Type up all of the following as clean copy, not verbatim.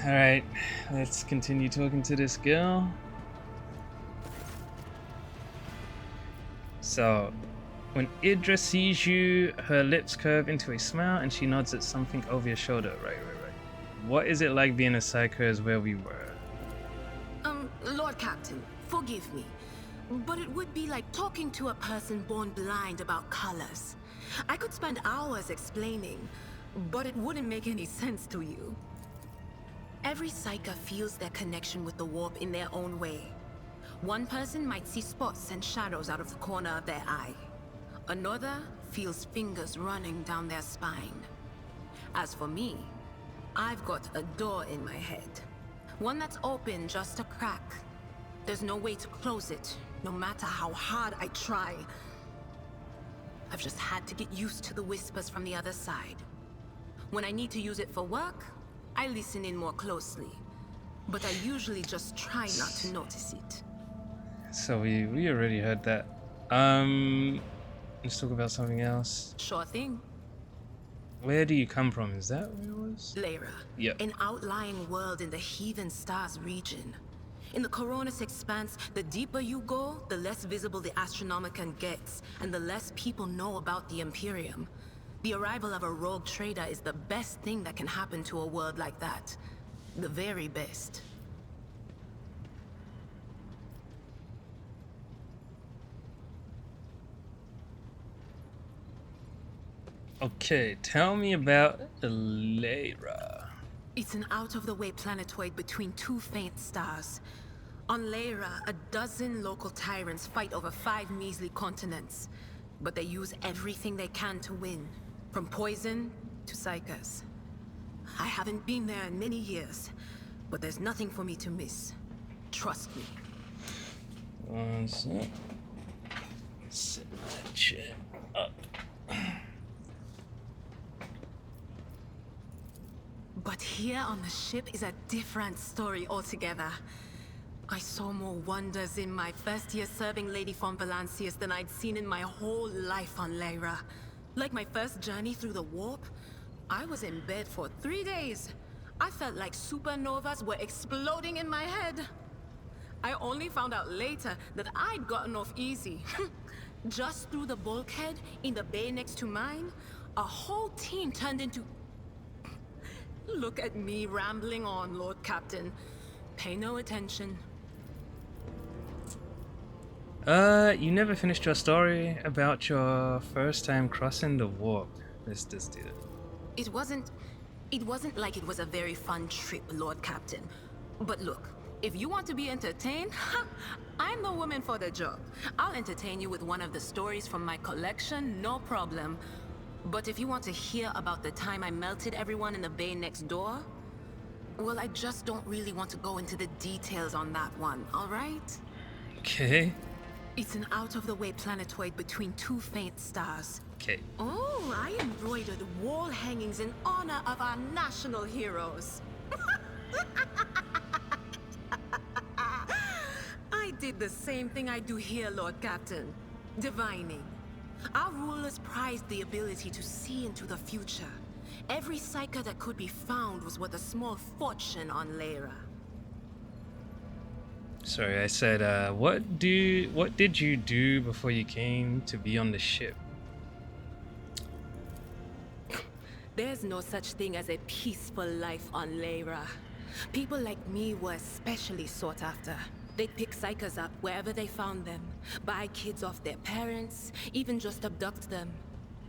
Alright, let's continue talking to this girl. So, when Idra sees you, her lips curve into a smile and she nods at something over your shoulder. Right. What is it like being a psycho as where we were? Lord Captain, forgive me, but it would be like talking to a person born blind about colors. I could spend hours explaining, but it wouldn't make any sense to you. Every psyker feels their connection with the warp in their own way. One person might see spots and shadows out of the corner of their eye. Another feels fingers running down their spine. As for me, I've got a door in my head. One that's open just a crack. There's no way to close it, no matter how hard I try. I've just had to get used to the whispers from the other side. When I need to use it for work, I listen in more closely. But I usually just try not to notice it. So we already heard that. Let's talk about something else. Sure thing. Where do you come from? Is that where it was? Lyra. Yep. An outlying world in the Heathen Stars region. In the Coronis Expanse, the deeper you go, the less visible the Astronomicon gets, and the less people know about the Imperium. The arrival of a rogue trader is the best thing that can happen to a world like that. The very best. Okay, tell me about Lyra. It's an out-of-the-way planetoid between two faint stars. On Lyra, a dozen local tyrants fight over 5 measly continents. But they use everything they can to win, from poison to psychers. I haven't been there in many years, but there's nothing for me to miss. Trust me. One sec. Set my chair up. But here on the ship is a different story altogether. I saw more wonders in my first year serving Lady von Valancius than I'd seen in my whole life on Lyra. Like my first journey through the warp, I was in bed for 3 days. I felt like supernovas were exploding in my head. I only found out later that I'd gotten off easy. Just through the bulkhead in the bay next to mine, a whole team turned into... Look at me rambling on, Lord Captain. Pay no attention. You never finished your story about your first time crossing the warp. Let's just do it. It wasn't like it was a very fun trip, Lord Captain. But look, if you want to be entertained, I'm the woman for the job. I'll entertain you with one of the stories from my collection, no problem. But if you want to hear about the time I melted everyone in the bay next door, well, I just don't really want to go into the details on that one, all right? Okay. It's an out-of-the-way planetoid between two faint stars. Okay. Oh, I embroidered wall hangings in honor of our national heroes. I did the same thing I do here, Lord Captain. Divining. Our rulers prized the ability to see into the future. Every psyker that could be found was worth a small fortune on Lyra. Sorry, I said, what did you do before you came to be on the ship? There's no such thing as a peaceful life on Lyra. People like me were especially sought after. They'd pick psychers up wherever they found them, buy kids off their parents, even just abduct them.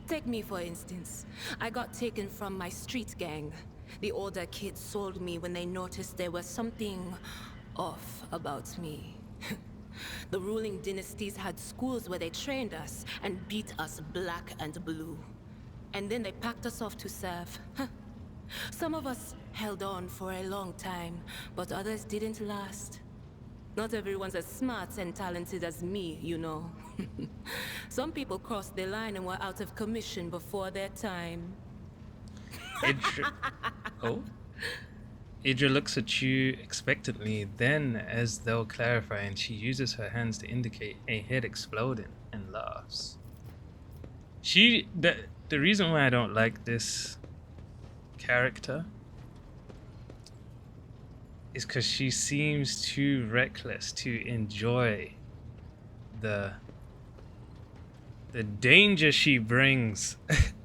Take me for instance. I got taken from my street gang. The older kids sold me when they noticed there was something off about me. The ruling dynasties had schools where they trained us and beat us black and blue. And then they packed us off to serve. Some of us held on for a long time, but others didn't last. Not everyone's as smart and talented as me, you know. Some people crossed the line and were out of commission before their time. Idra looks at you expectantly, then as though clarifying, she uses her hands to indicate a head exploding and laughs. The reason why I don't like this character is because she seems too reckless to enjoy the danger she brings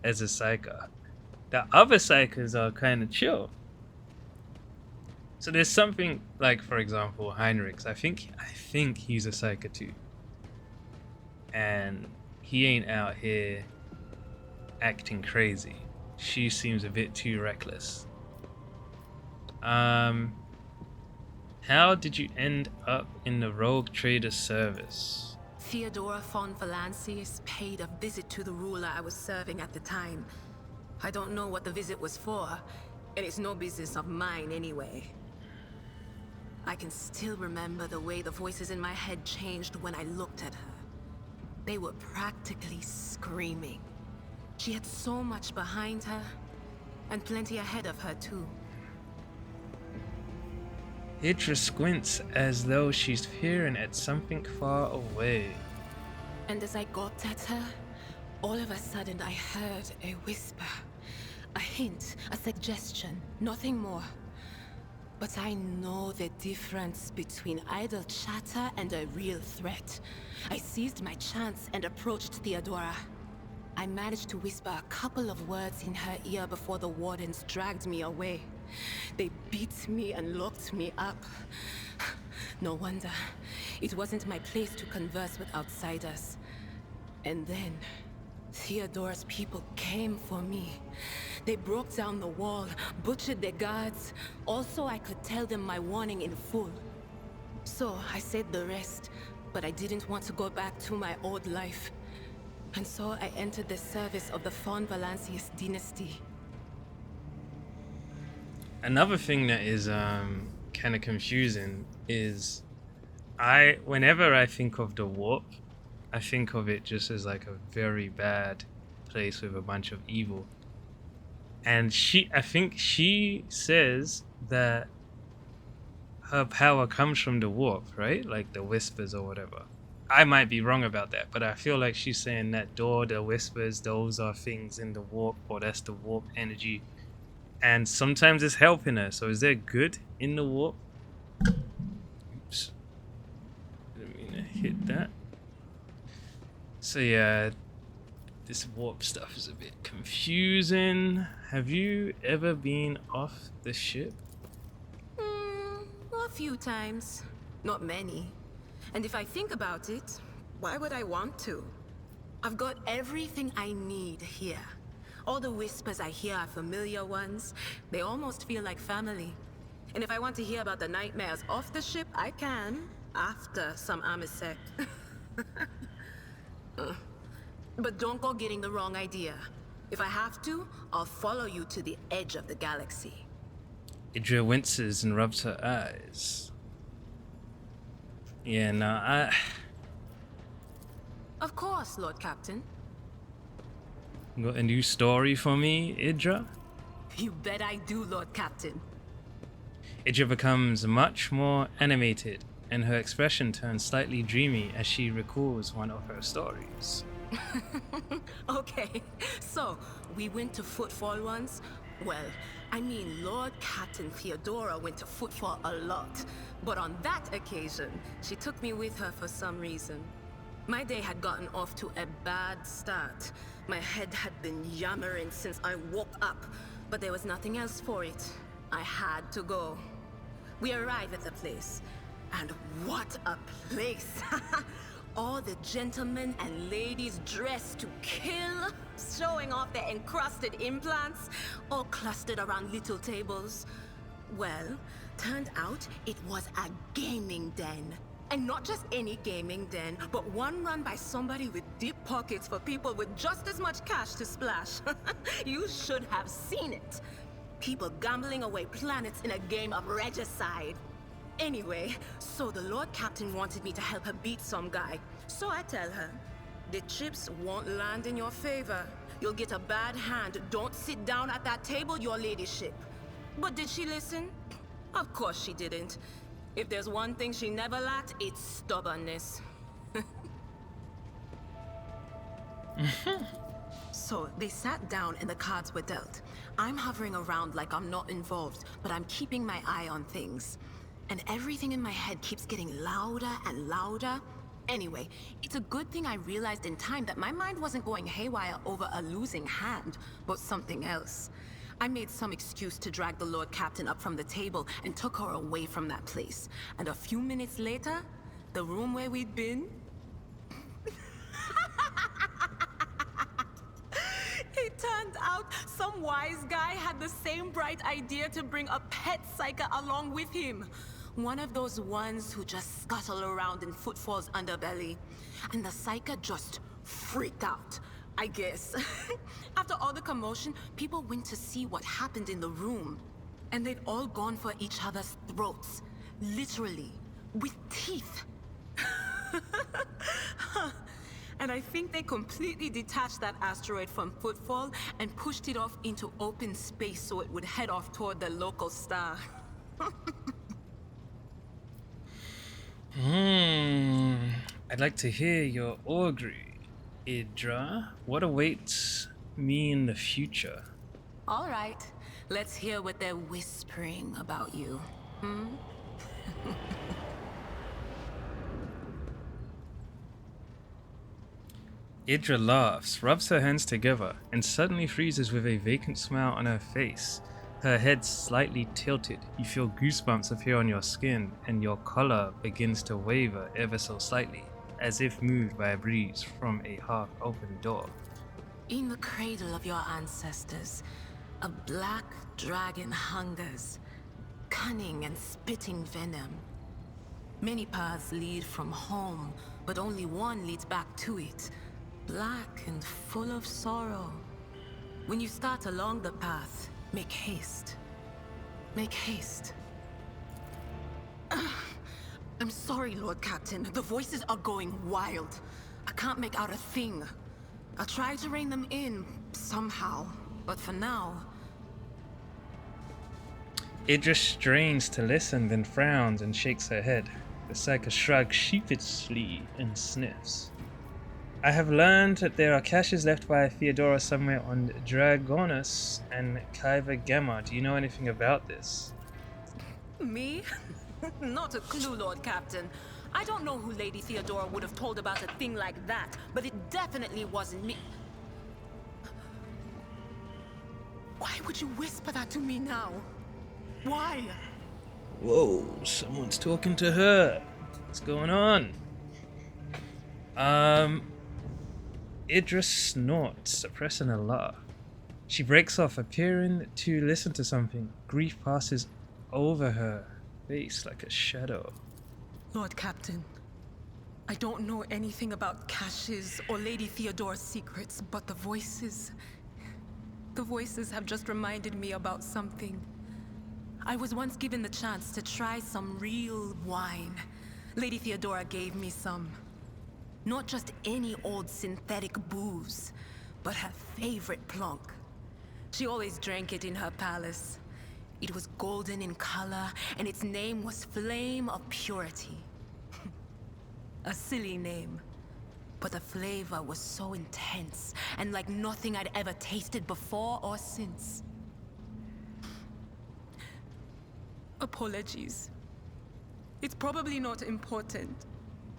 as a psyker. The other psychers are kind of chill. So there's something like, for example, Heinrichs. I think he's a psyker too, and he ain't out here acting crazy. She seems a bit too reckless. How did you end up in the rogue trader service? Theodora von Valancius paid a visit to the ruler I was serving at the time. I don't know what the visit was for, and it's no business of mine anyway. I can still remember the way the voices in my head changed when I looked at her. They were practically screaming. She had so much behind her, and plenty ahead of her too. Hydra squints as though she's peering at something far away. And as I gawped at her, all of a sudden I heard a whisper. A hint, a suggestion, nothing more. But I know the difference between idle chatter and a real threat. I seized my chance and approached Theodora. I managed to whisper a couple of words in her ear before the wardens dragged me away. They beat me and locked me up. No wonder. It wasn't my place to converse with outsiders. And then, Theodora's people came for me. They broke down the wall, butchered their guards. Also, I could tell them my warning in full. So, I said the rest, but I didn't want to go back to my old life. And so I entered the service of the von Valancius dynasty. Another thing that is kind of confusing is whenever I think of the warp, I think of it just as like a very bad place with a bunch of evil. And I think she says that her power comes from the warp, right? Like the whispers or whatever. I might be wrong about that, but I feel like she's saying that door, the whispers, those are things in the warp, or that's the warp energy. And sometimes it's helping her. So is there good in the warp? Oops. Didn't mean to hit that. So yeah, this warp stuff is a bit confusing. Have you ever been off the ship? A few times. Not many. And if I think about it, why would I want to? I've got everything I need here. All the whispers I hear are familiar ones. They almost feel like family. And if I want to hear about the nightmares off the ship, I can. After some Amisec. But don't go getting the wrong idea. If I have to, I'll follow you to the edge of the galaxy. Idra winces and rubs her eyes. Yeah, no, Of course, Lord Captain. got a new story for me, Idra? You bet I do, Lord Captain. Idra becomes much more animated, and her expression turns slightly dreamy as she recalls one of her stories. Okay, so we went to Footfall once? Well, I mean, Lord Captain Theodora went to Footfall a lot. But on that occasion, she took me with her for some reason. My day had gotten off to a bad start. My head had been yammering since I woke up, but there was nothing else for it. I had to go. We arrived at the place, and what a place! All the gentlemen and ladies dressed to kill, showing off their encrusted implants, all clustered around little tables. Well, turned out it was a gaming den. And not just any gaming den, but one run by somebody with deep pockets for people with just as much cash to splash. You should have seen it. People gambling away planets in a game of regicide. Anyway, so the Lord Captain wanted me to help her beat some guy. So I tell her, the chips won't land in your favor. You'll get a bad hand. Don't sit down at that table, your ladyship. But did she listen? Of course she didn't. If there's one thing she never lacked, it's stubbornness. So they sat down and the cards were dealt. I'm hovering around like I'm not involved, but I'm keeping my eye on things. And everything in my head keeps getting louder and louder. Anyway, it's a good thing I realized in time that my mind wasn't going haywire over a losing hand, but something else. I made some excuse to drag the Lord Captain up from the table and took her away from that place. And a few minutes later, the room where we'd been... It turned out some wise guy had the same bright idea to bring a pet psyker along with him. One of those ones who just scuttle around in Footfall's underbelly. And the psyker just freaked out, I guess. After all the commotion, people went to see what happened in the room. And they'd all gone for each other's throats. Literally. With teeth. And I think they completely detached that asteroid from Footfall and pushed it off into open space so it would head off toward the local star. I'd like to hear your augury, Idra. What awaits me in the future? All right, let's hear what they're whispering about you. Idra laughs, rubs her hands together, and suddenly freezes with a vacant smile on her face. Her head slightly tilted. You feel goosebumps appear on your skin, and your collar begins to waver ever so slightly, as if moved by a breeze from a half-open door. In the cradle of your ancestors, a black dragon hungers, cunning and spitting venom. Many paths lead from home, but only one leads back to it. Black and full of sorrow. When you start along the path, make haste. Make haste. I'm sorry, Lord Captain. The voices are going wild. I can't make out a thing. I'll try to rein them in, somehow. But for now... Idra strains to listen, then frowns and shakes her head. The psyker shrugs sheepishly and sniffs. I have learned that there are caches left by Theodora somewhere on Dragonus and Kaiva Gamma. Do you know anything about this? Me? Not a clue, Lord Captain. I don't know who Lady Theodora would have told about a thing like that, but it definitely wasn't me. Why would you whisper that to me now? Why? Whoa, someone's talking to her. What's going on? Idra snorts, suppressing a laugh. She breaks off, appearing to listen to something. Grief passes over her face like a shadow. Lord Captain, I don't know anything about caches or Lady Theodora's secrets, but the voices have just reminded me about something. I was once given the chance to try some real wine. Lady Theodora gave me some. Not just any old synthetic booze, but her favorite plonk. She always drank it in her palace. It was golden in color, and its name was Flame of Purity. A silly name, but the flavor was so intense, and like nothing I'd ever tasted before or since. Apologies. It's probably not important,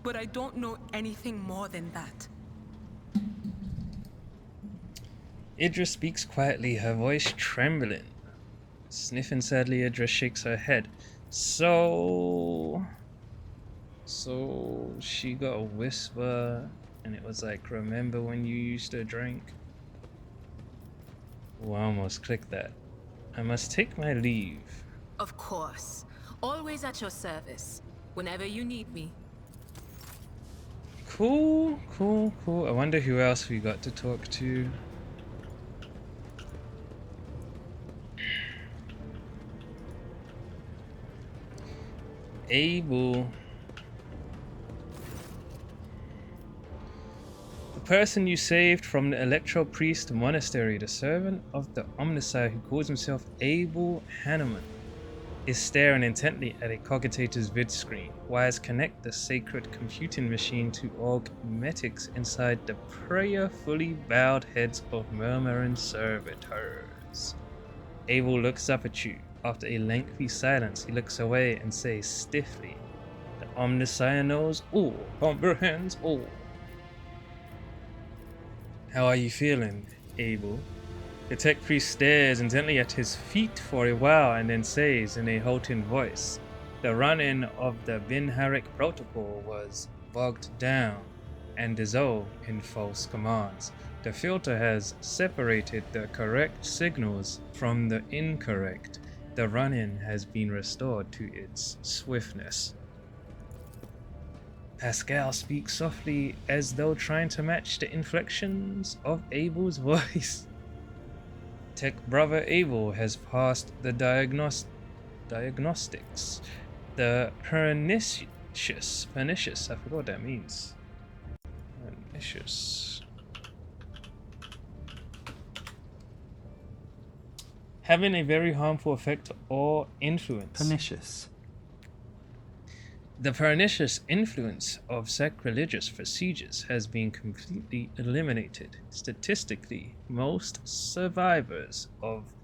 but I don't know anything more than that. Idra speaks quietly, her voice trembling. Sniffing sadly, Idra shakes her head. So she got a whisper, and it was like, remember when you used to drink? Oh, I almost clicked that. I must take my leave. Of course. Always at your service. Whenever you need me. Cool. I wonder who else we got to talk to. Abel. The person you saved from the Electro Priest Monastery, the servant of the Omnissiah who calls himself Abel Hanneman. is staring intently at a cogitator's vid screen. Wires connect the sacred computing machine to augmetics inside the prayerfully bowed heads of murmuring servitors. Abel looks up at you. After a lengthy silence, he looks away and says stiffly, "The Omniscient knows all, comprehends all." "How are you feeling, Abel?" The tech priest stares intently at his feet for a while and then says in a halting voice, "The run-in of the Bin Harik protocol was bogged down and dissolved in false commands. The filter has separated the correct signals from the incorrect. The run-in has been restored to its swiftness." Pascal speaks softly as though trying to match the inflections of Abel's voice. "Tech brother Abel has passed the diagnostics. The pernicious, I forgot what that means. Pernicious. Having a very harmful effect or influence. Pernicious. The pernicious influence of sacrilegious procedures has been completely eliminated. Statistically, most survivors of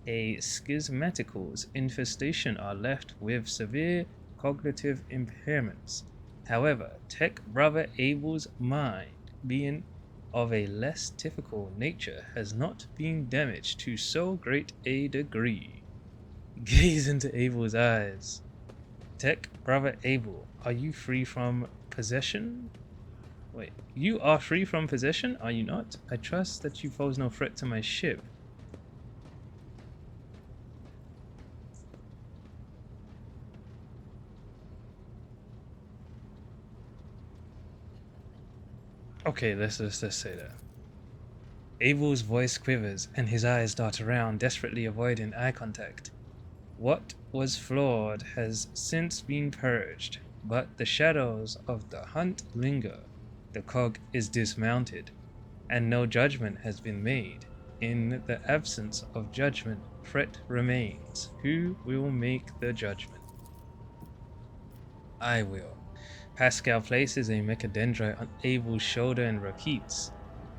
a schismatical's infestation are left with severe cognitive impairments. However, Tech Brother Abel's mind, being of a less typical nature, has not been damaged to so great a degree. Gaze into Abel's eyes. Tech Brother Abel, are you free from possession? Wait, you are free from possession, are you not? I trust that you pose no threat to my ship. Okay, let's say that. Abel's voice quivers and his eyes dart around, desperately avoiding eye contact. What was flawed has since been purged, but the shadows of the hunt linger. The cog is dismounted, and no judgment has been made. In the absence of judgment, threat remains. Who will make the judgment? I will. Pascal places a mechadendrite on Abel's shoulder and repeats,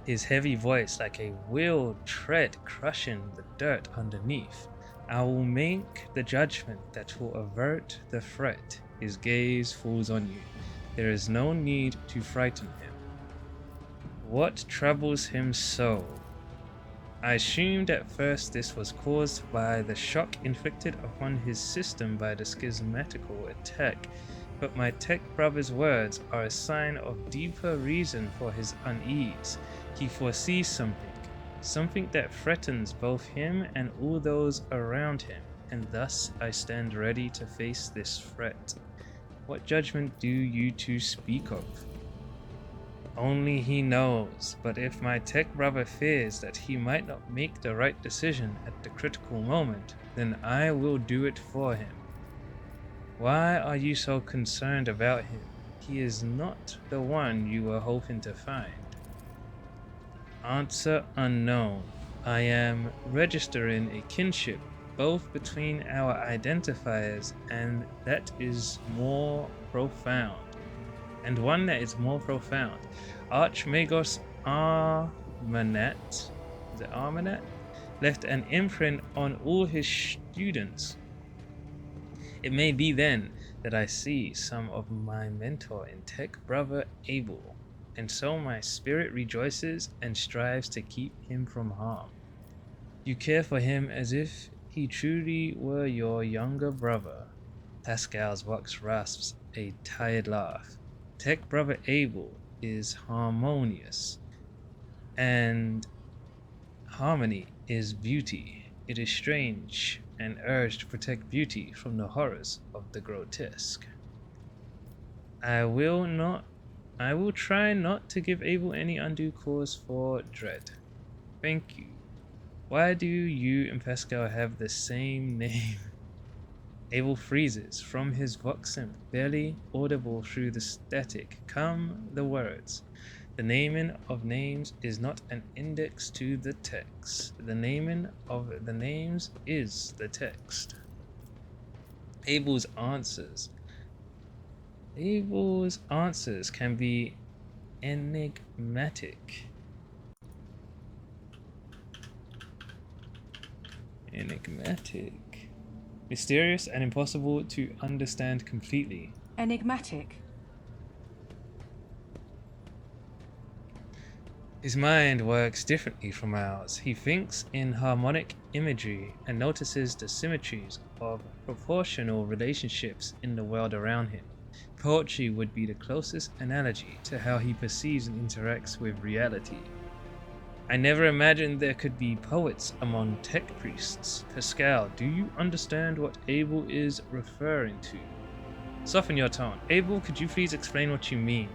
his heavy voice like a wheeled tread crushing the dirt underneath. I will make the judgment that will avert the threat. His gaze falls on you. There is no need to frighten him. What troubles him so? I assumed at first this was caused by the shock inflicted upon his system by the schismatical attack, but my tech brother's words are a sign of deeper reason for his unease. He foresees something that threatens both him and all those around him, and thus I stand ready to face this threat. What judgment do you two speak of? Only he knows, but if my tech brother fears that he might not make the right decision at the critical moment, then I will do it for him. Why are you so concerned about him? He is not the one you were hoping to find. Answer unknown. I am registering a kinship both between our identifiers and that is more profound. And one that is more profound. Archmagos Armanat, left an imprint on all his students. It may be then that I see some of my mentor in tech brother Abel, and so my spirit rejoices and strives to keep him from harm. You care for him as if he truly were your younger brother. Pascal's voice rasps a tired laugh. Tech brother Abel is harmonious, and harmony is beauty. It is strange and urge to protect beauty from the horrors of the grotesque. I will try not to give Abel any undue cause for dread. Thank you. Why do you and Pascal have the same name? Abel freezes. From his voxen, barely audible through the static, come the words. The naming of names is not an index to the text. The naming of the names is the text. Abel's answers. Abel's answers can be enigmatic. Enigmatic. Mysterious and impossible to understand completely. Enigmatic. His mind works differently from ours. He thinks in harmonic imagery and notices the symmetries of proportional relationships in the world around him. Poetry would be the closest analogy to how he perceives and interacts with reality. I never imagined there could be poets among tech priests. Pascal, do you understand what Abel is referring to? Soften your tone. Abel, could you please explain what you mean?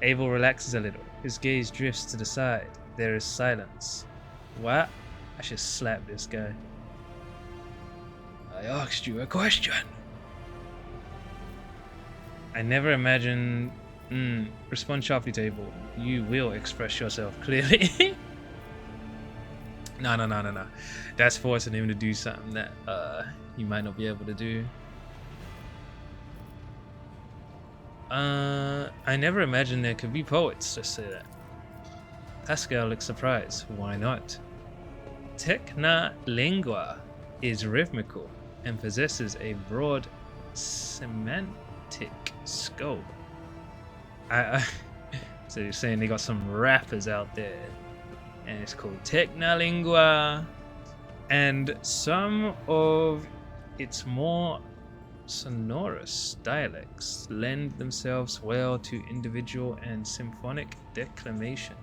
Abel relaxes a little. His gaze drifts to the side. There is silence. What? I should slap this guy. I asked you a question. I never imagined... Respond sharply to Abel. You will express yourself clearly. No. That's forcing him to do something that you might not be able to do. I never imagined there could be poets, just say that. Pascal looks surprised. Why not? Techna lingua is rhythmical and possesses a broad semantic scope. So you're saying they got some rappers out there, and it's called Techna lingua, and some of its more sonorous dialects lend themselves well to individual and symphonic declamation.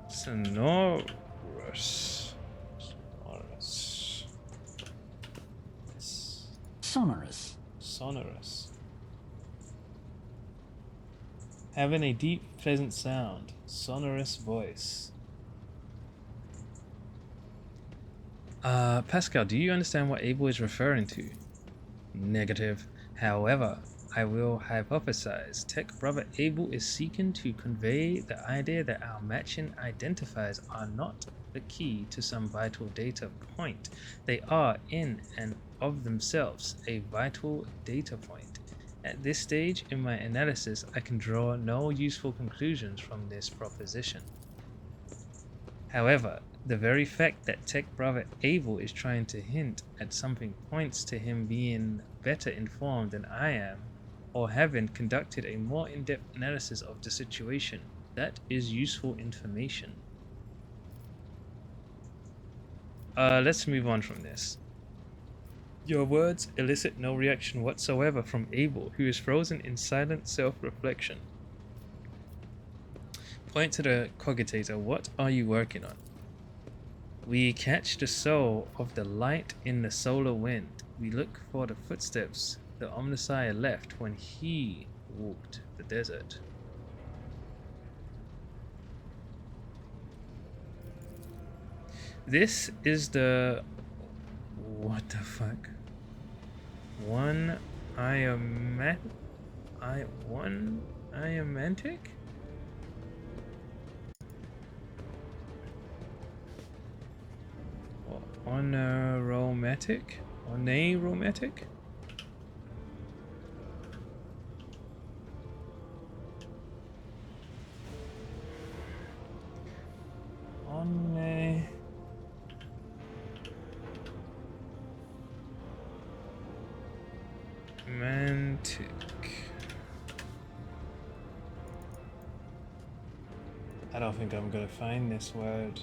Sonorous. Having a deep, pleasant sound. Sonorous voice. Pascal, do you understand what Abel is referring to? Negative. However, I will hypothesize Tech Brother Abel is seeking to convey the idea that our matching identifiers are not the key to some vital data point. They are in and of themselves a vital data point. At this stage in my analysis, I can draw no useful conclusions from this proposition. However, the very fact that Tech Brother Abel is trying to hint at something points to him being better informed than I am, or having conducted a more in-depth analysis of the situation. That is useful information. Let's move on from this. Your words elicit no reaction whatsoever from Abel, who is frozen in silent self-reflection. Point to the cogitator. What are you working on? We catch the soul of the light in the solar wind. We look for the footsteps the Omnissiah left when he walked the desert. This is the... What the fuck? One Iamanic? Onaromatic? Onaromatic? Onaromantic. I don't think I'm gonna find this word.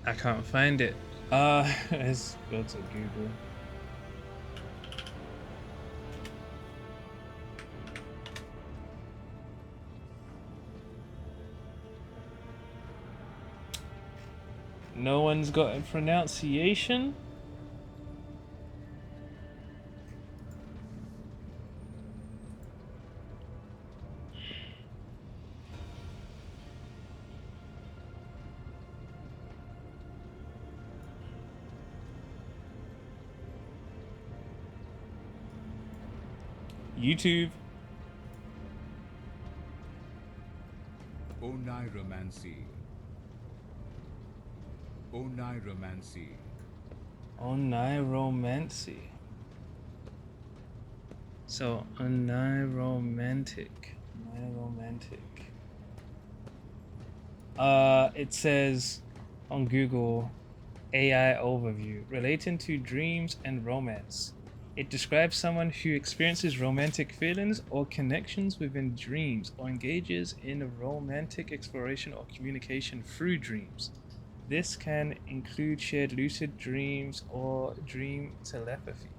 I can't find it. Let's go to Google. No one's got a pronunciation? YouTube. Oniromancy. Oniromancy. Oniromancy. So, oniromantic. Oniromantic. It says on Google AI overview relating to dreams and romance. It describes someone who experiences romantic feelings or connections within dreams or engages in romantic exploration or communication through dreams. This can include shared lucid dreams or dream telepathy.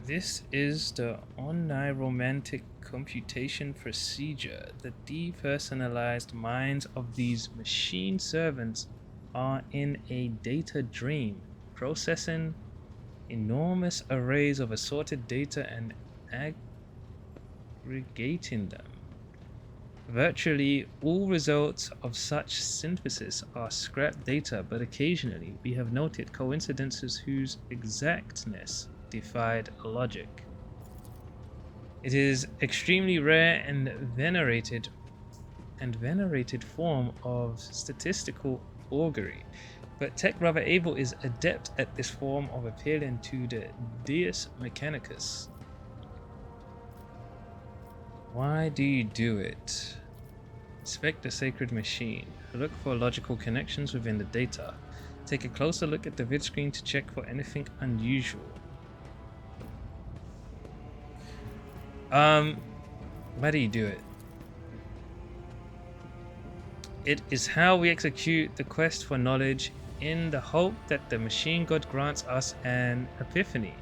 This is the oniromantic computation procedure. The depersonalized minds of these machine servants are in a data dream, processing enormous arrays of assorted data and aggregating them. Virtually all results of such synthesis are scrap data, but occasionally we have noted coincidences whose exactness defied logic. It is extremely rare and venerated form of statistical augury, but Tech Brother Abel is adept at this form of appealing to the Deus Mechanicus. Why do you do it? Inspect the sacred machine. Look for logical connections within the data. Take a closer look at the vid screen to check for anything unusual. Why do you do it? It is how we execute the quest for knowledge in the hope that the machine god grants us an epiphany,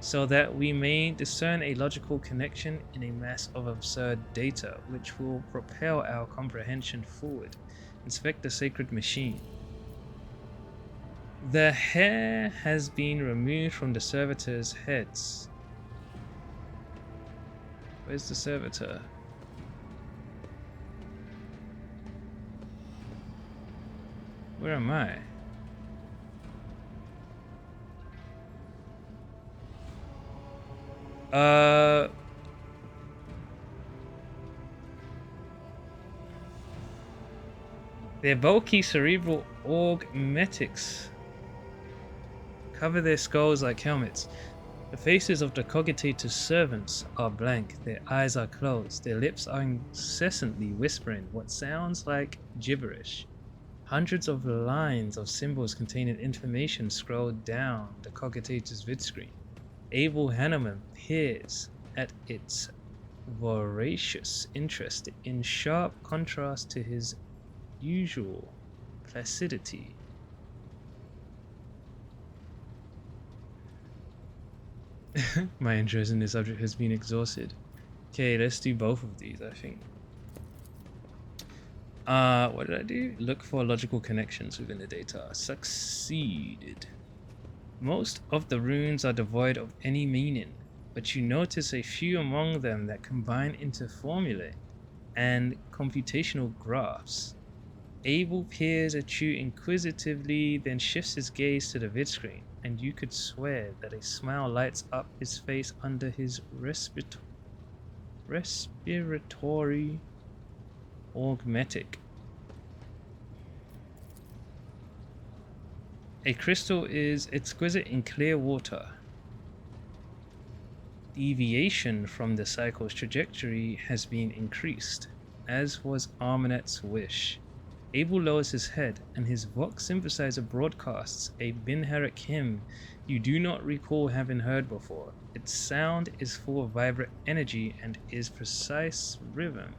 so that we may discern a logical connection in a mass of absurd data which will propel our comprehension forward. Inspect the sacred machine. The hair has been removed from the servitors' heads. Where's the servitor? Where am I? Their bulky cerebral augmetics cover their skulls like helmets. The faces of the cogitator's servants are blank, their eyes are closed, their lips are incessantly whispering what sounds like gibberish. Hundreds of lines of symbols containing information scroll down the cogitator's vidscreen. Abel Hanneman peers at its voracious interest in sharp contrast to his usual placidity. My interest in this subject has been exhausted. Okay, let's do both of these, I think. What did I do? Look for logical connections within the data. Succeeded. Most of the runes are devoid of any meaning, but you notice a few among them that combine into formulae and computational graphs. Abel peers at you inquisitively, then shifts his gaze to the vidscreen, and you could swear that a smile lights up his face under his respiratory augmetic. A crystal is exquisite in clear water. Deviation from the cycle's trajectory has been increased, as was Armanet's wish. Abel lowers his head, and his Vox synthesizer broadcasts a Binharak hymn you do not recall having heard before. Its sound is full of vibrant energy, and its precise rhythm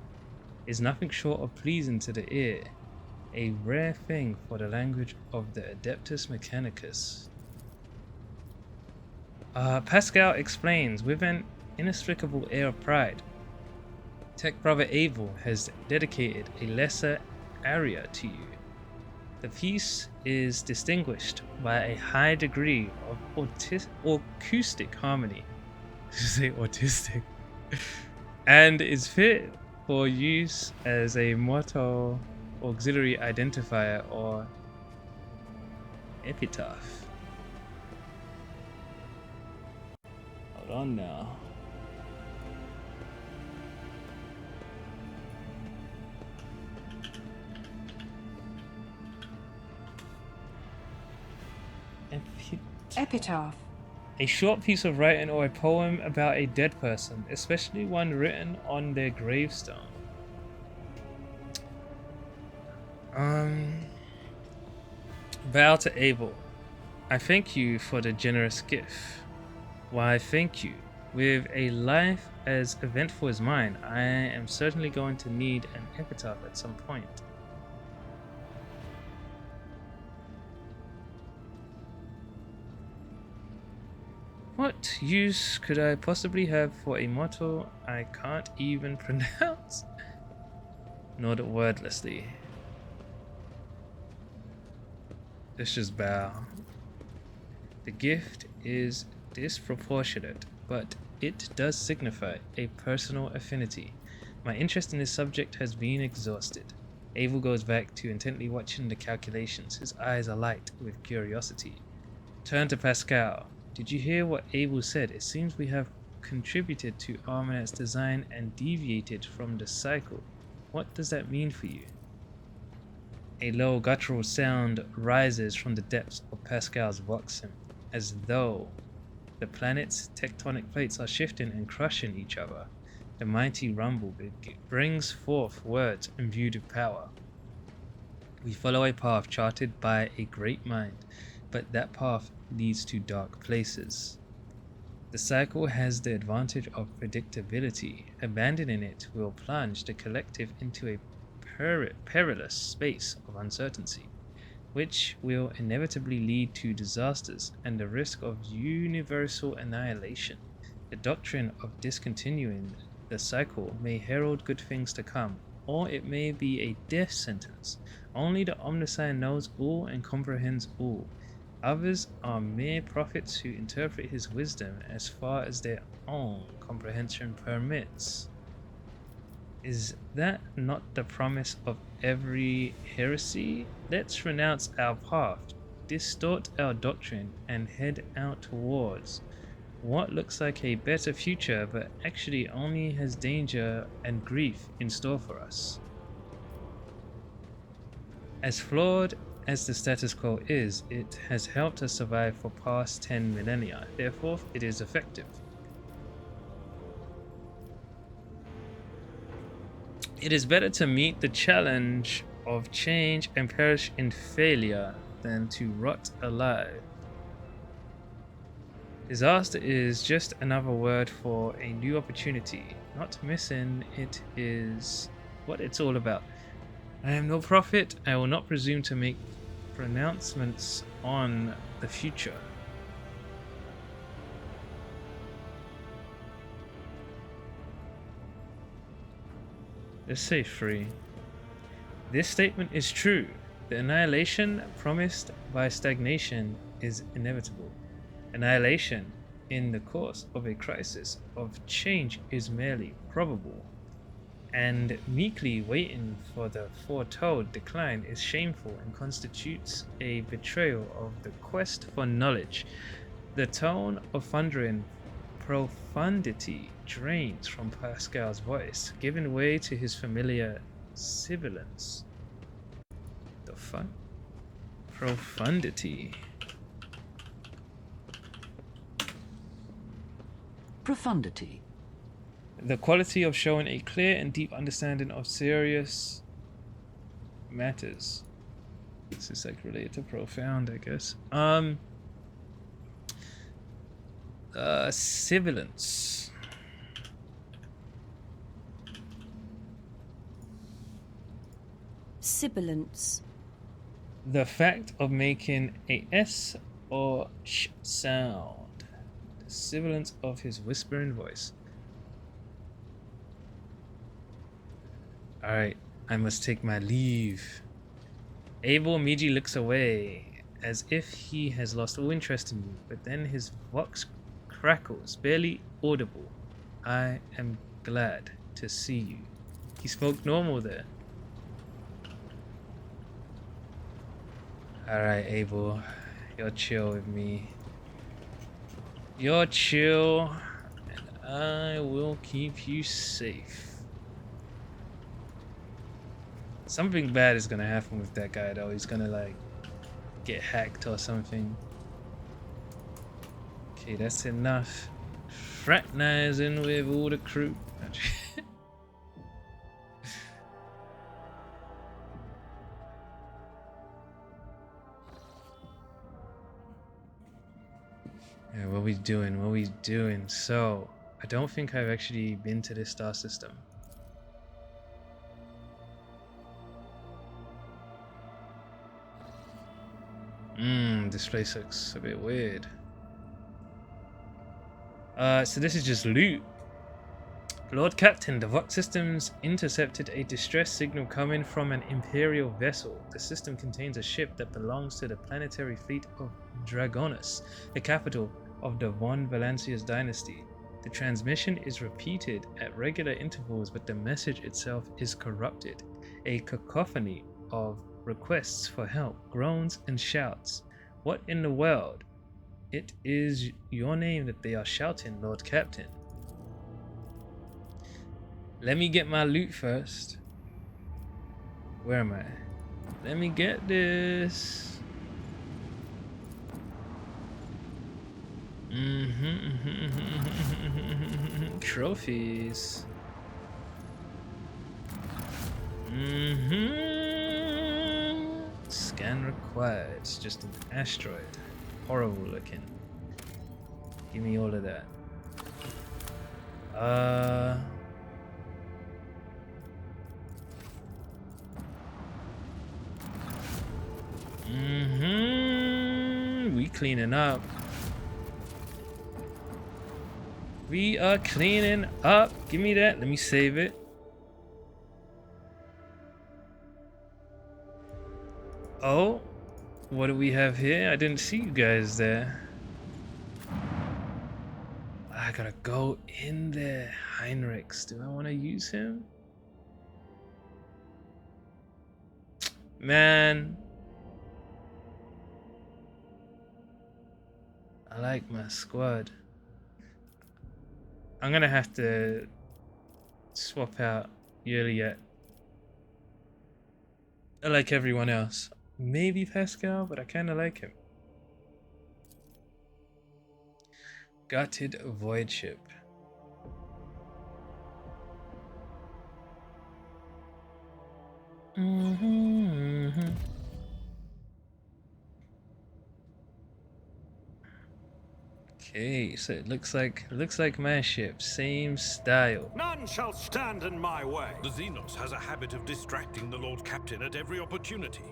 is nothing short of pleasing to the ear, a rare thing for the language of the Adeptus Mechanicus. Pascal explains with an inexplicable air of pride. Tech Brother Abel has dedicated a lesser aria to you. The piece is distinguished by a high degree of acoustic harmony. Say autistic. And is fit for use as a motto, auxiliary identifier, or epitaph. Hold Hold on now. Epitaph. A short piece of writing or a poem about a dead person, especially one written on their gravestone. Vow to Abel. I thank you for the generous gift. Why, thank you. With a life as eventful as mine, I am certainly going to need an epitaph at some point. What use could I possibly have for a motto I can't even pronounce? Nodded wordlessly. Let's just bow. The gift is disproportionate, but it does signify a personal affinity. My interest in this subject has been exhausted. Abel goes back to intently watching the calculations, his eyes alight with curiosity. Turn to Pascal. Did you hear what Abel said? It seems we have contributed to Armanet's design and deviated from the cycle. What does that mean for you? A low guttural sound rises from the depths of Pascal's voxen, as though the planet's tectonic plates are shifting and crushing each other. The mighty rumble brings forth words imbued with power. We follow a path charted by a great mind, but that path leads to dark places. The cycle has the advantage of predictability. Abandoning it will plunge the collective into a perilous space of uncertainty, which will inevitably lead to disasters and the risk of universal annihilation. The doctrine of discontinuing the cycle may herald good things to come, or it may be a death sentence. Only the Omniscient knows all and comprehends all. Others are mere prophets who interpret his wisdom as far as their own comprehension permits. Is that not the promise of every heresy? Let's renounce our path, distort our doctrine, and head out towards what looks like a better future, but actually only has danger and grief in store for us. As flawed as the status quo is, it has helped us survive for past 10 millennia. Therefore, it is effective. It is better to meet the challenge of change and perish in failure than to rot alive. Disaster is just another word for a new opportunity. Not missing it is what it's all about. I am no prophet. I will not presume to make pronouncements on the future. Let's say free. This statement is true. The annihilation promised by stagnation is inevitable. Annihilation in the course of a crisis of change is merely probable. And meekly waiting for the foretold decline is shameful and constitutes a betrayal of the quest for knowledge. The tone of thundering profundity drains from Pascal's voice, giving way to his familiar sibilance. The fuck? Profundity. Profundity. The quality of showing a clear and deep understanding of serious matters. This is like related to profound, I guess. Sibilance. Sibilance. The fact of making a S or sh sound. The sibilance of his whispering voice. Alright, I must take my leave. Abel immediately looks away, as if he has lost all interest in me, but then his vox crackles, barely audible. I am glad to see you. He spoke normal there. Alright, Abel, you're chill with me. You're chill I will keep you safe. Something bad is gonna happen with that guy though. He's gonna like get hacked or something. Okay, that's enough fraternizing with all the crew. Yeah, what we doing? What we doing? So, I don't think I've actually been to this star system. This place looks a bit weird. So this is just loot. Lord Captain, the Vox systems intercepted a distress signal coming from an Imperial vessel. The system contains a ship that belongs to the planetary fleet of Dragonus, the capital of the Von Valancius dynasty. The transmission is repeated at regular intervals, but the message itself is corrupted. A cacophony of requests for help, groans and shouts. What in the world? It is your name that they are shouting, Lord Captain. Let me get my loot first. Where am I? Let me get this. Trophies. Scan required. It's just an asteroid. Horrible looking. Give me all of that. We cleaning up. We are cleaning up. Give me that. Let me save it. Oh, what do we have here? I didn't see you guys there. I gotta go in there. Heinrichs. Do I want to use him? Man. I like my squad. I'm gonna have to swap out Juliet. I like everyone else. Maybe Pascal, but I kinda like him. Gutted Void Ship. Okay, so it looks like my ship, same style. None shall stand in my way. The Xenos has a habit of distracting the Lord Captain at every opportunity.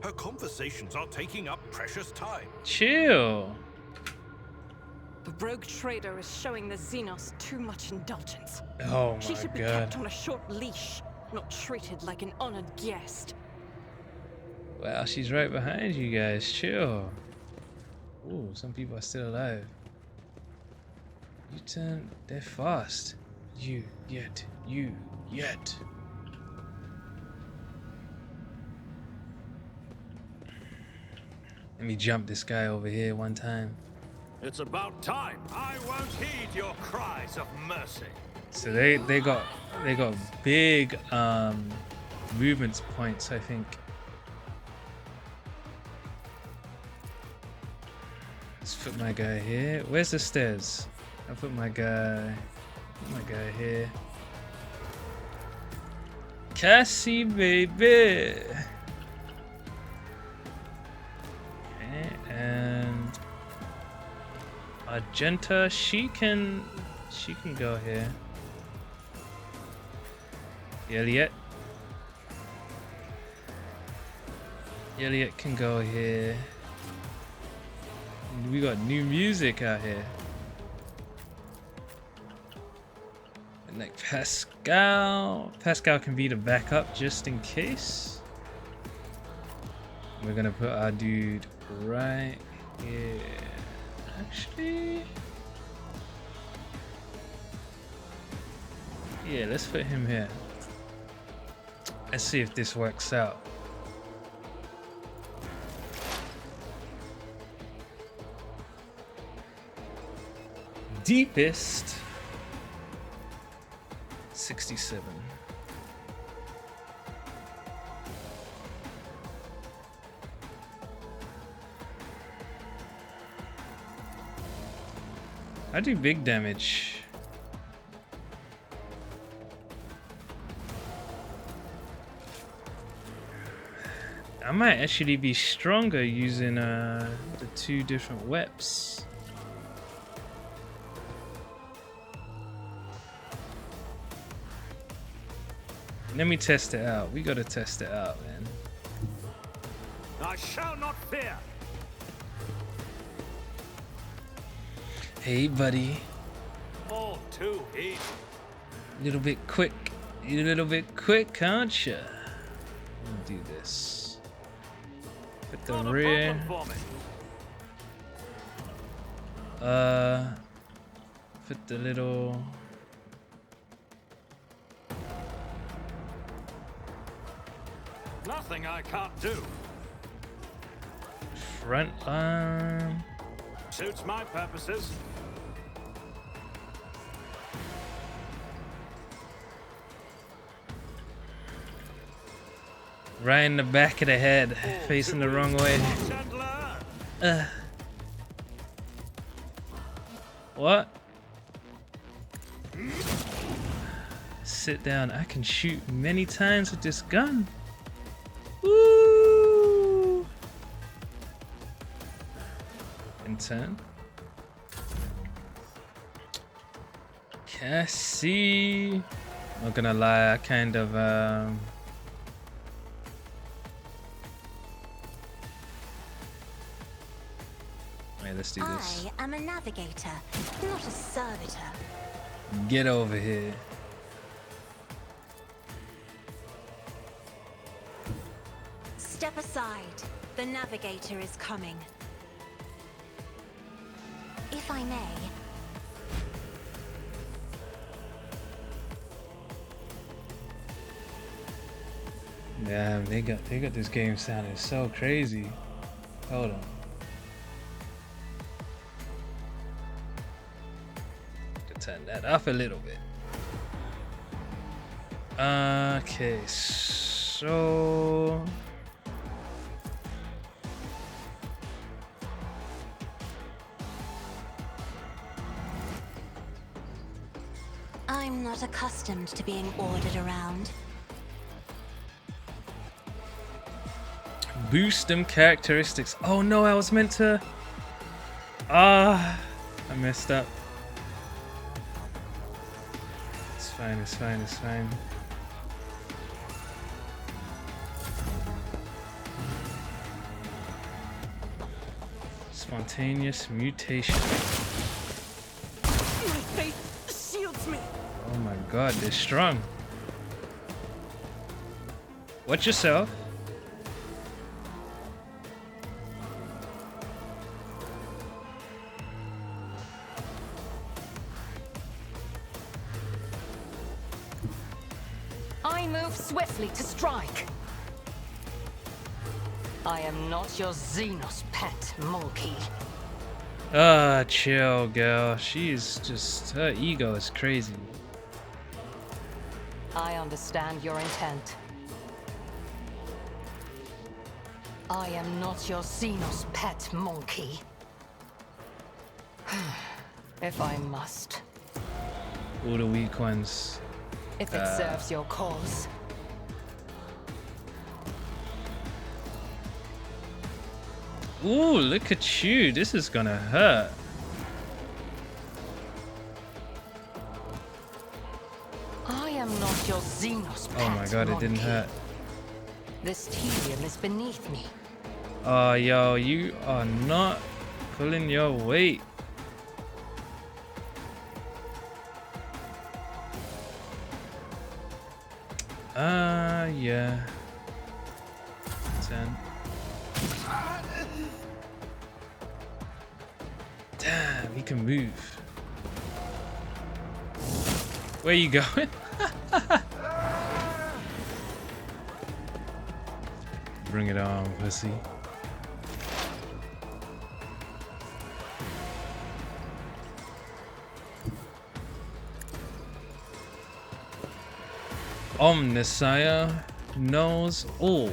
Her conversations are taking up precious time. Chill. The rogue trader is showing the Xenos too much indulgence. Oh She my should be god. kept on a short leash, not treated like an honored guest. Wow, she's right behind you guys. Chill. Ooh, some people are still alive. You turn. They're fast. You yet. Let me jump this guy over here one time. It's about time. I won't heed your cries of mercy. So they got big movements points, I think. Let's put my guy here. Where's the stairs? I'll put my guy here. Cassie, baby. Okay, and Argenta, she can go here. Elliot can go here. We got new music out here. And like Pascal can be the backup just in case. We're gonna put our dude right here. Actually, yeah, let's put him here. Let's see if this works out. Deepest. 67. I do big damage. I might actually be stronger using the 2 different weaps. Let me test it out. We gotta test it out, man. I shall not fear. Hey, buddy. All too easy. Little bit quick. You a little bit quick, aren't you? Do this. Put the Not a rear. problem for me. Put the little. Nothing I can't do. Front line. Suits my purposes. Right in the back of the head, facing the wrong way. Watch and learn. What? Sit down. I can shoot many times with this gun. Woo! And 10. Cassie. Not gonna lie, I kind of Wait, let's do this. I am a navigator, not a servitor. Get over here. Step aside. The navigator is coming. If I may. Yeah, they got this game sounding so crazy. Hold on. To turn that up a little bit. Okay, so I'm not accustomed to being ordered around. boost them characteristics. Oh no, I was meant to. I messed up. It's fine, it's fine, it's fine. Spontaneous mutation. My faith shields me. Oh my god, they're strong. Watch yourself. I move swiftly to strike. I am not your Xenos pet monkey. Chill, girl. She's just, her ego is crazy. I understand your intent. I am not your Xenos pet monkey. If I must. All the weak ones. If it serves your cause. Ooh, look at you. This is gonna hurt. I am not your Xenos pet Oh my god, it didn't monkey. hurt. This tedium is beneath me. Oh, yo, you are not pulling your weight. Yeah. 10. Damn, he can move. Where you going? Bring it on, pussy. Omnissiah knows all.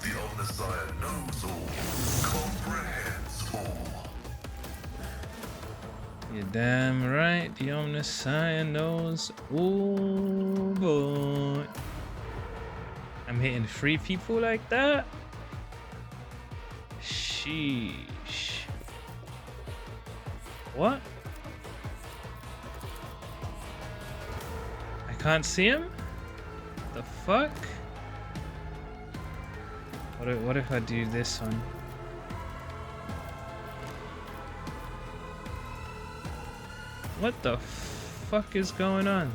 The Omnissiah knows all, comprehends all. You're damn right, the Omnissiah knows all, boy. I'm hitting 3 people like that? Sheesh. What? I can't see him? The fuck? What if I do this one? What the fuck is going on?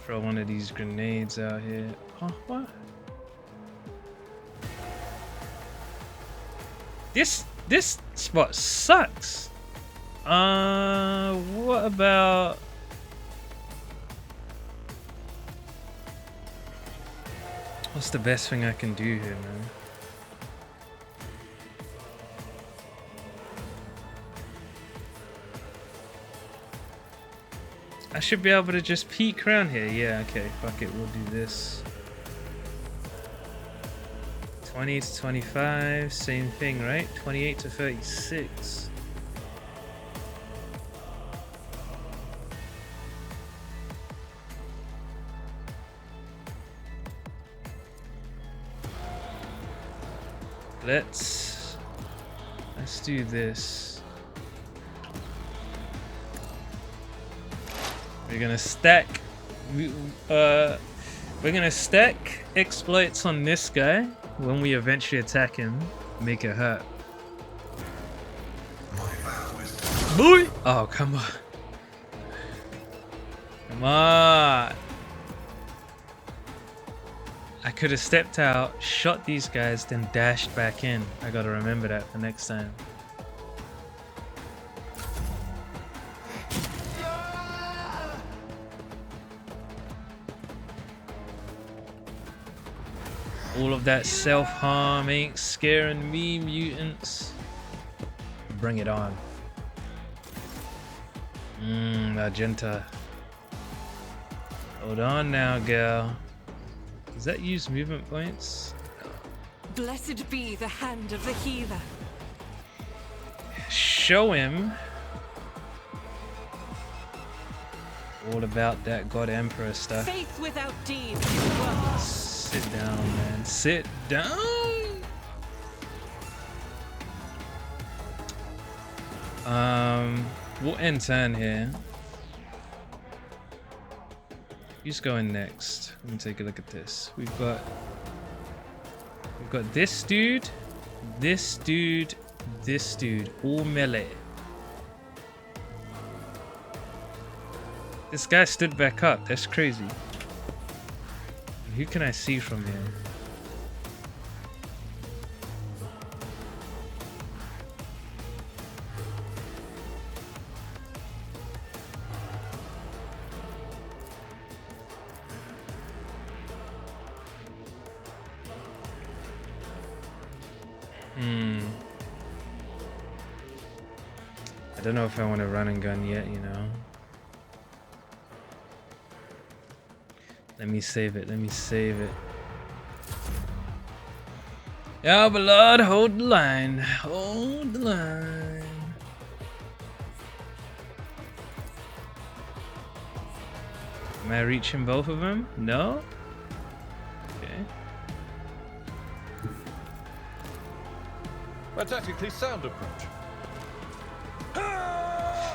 Throw one of these grenades out here. Oh, what? This spot sucks. What about? What's the best thing I can do here, man? I should be able to just peek around here. Yeah, okay, fuck it, we'll do this. 20 to 25, same thing, right? 28 to 36. Let's do this. We're gonna stack. We're gonna stack exploits on this guy when we eventually attack him. Make it hurt. Boy! Oh, come on. Come on. I could have stepped out, shot these guys, then dashed back in. I gotta remember that for next time. All of that self-harm ain't scaring me, mutants. Bring it on. Magenta. Hold on now, girl. Does that use movement points? Blessed be the hand of the healer. Show him all about that God Emperor stuff. Faith without deeds is worthless. Sit down, man. Sit down. We'll end turn here. Who's going next? Let me take a look at this. We've got this dude, this dude, this dude, all melee. This guy stood back up. That's crazy. And who can I see from here? I don't know if I want to run and gun yet, you know. Let me save it. Let me save it. Yeah, but Lord, hold the line. Hold the line. Am I reaching both of them? No? Okay. A tactically sound approach.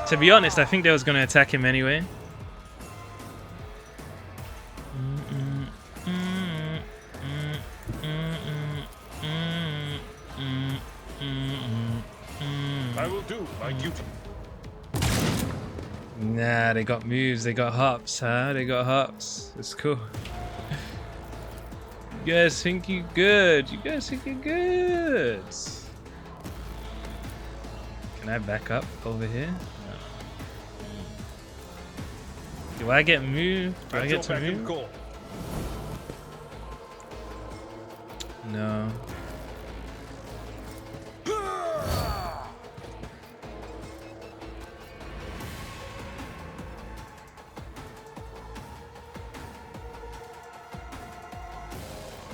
To be honest, I think they was gonna attack him anyway. I will do my duty. Nah, they got moves, they got hops, huh? They got hops. It's cool. You guys think you good? You guys think you're good? Can I back up over here? No. Do I get moved? Do I get to move? Call. No.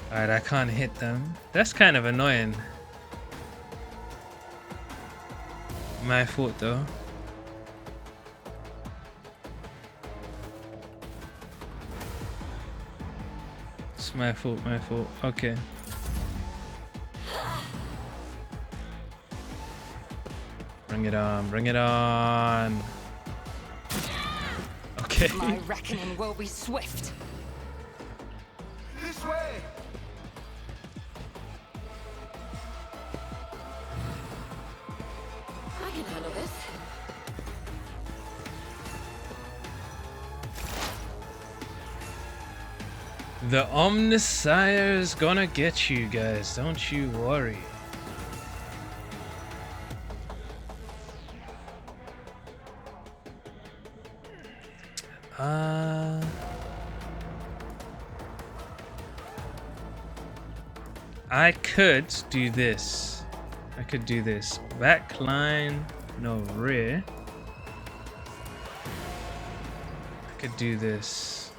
Alright, I can't hit them. That's kind of annoying. My fault though. It's my fault, my fault. Okay. Bring it on, bring it on. Okay. My reckoning will be swift. This way! I can handle this. The Omnisire is gonna get you guys, don't you worry. I could do this. I could do this. Back line, no rear. I could do this.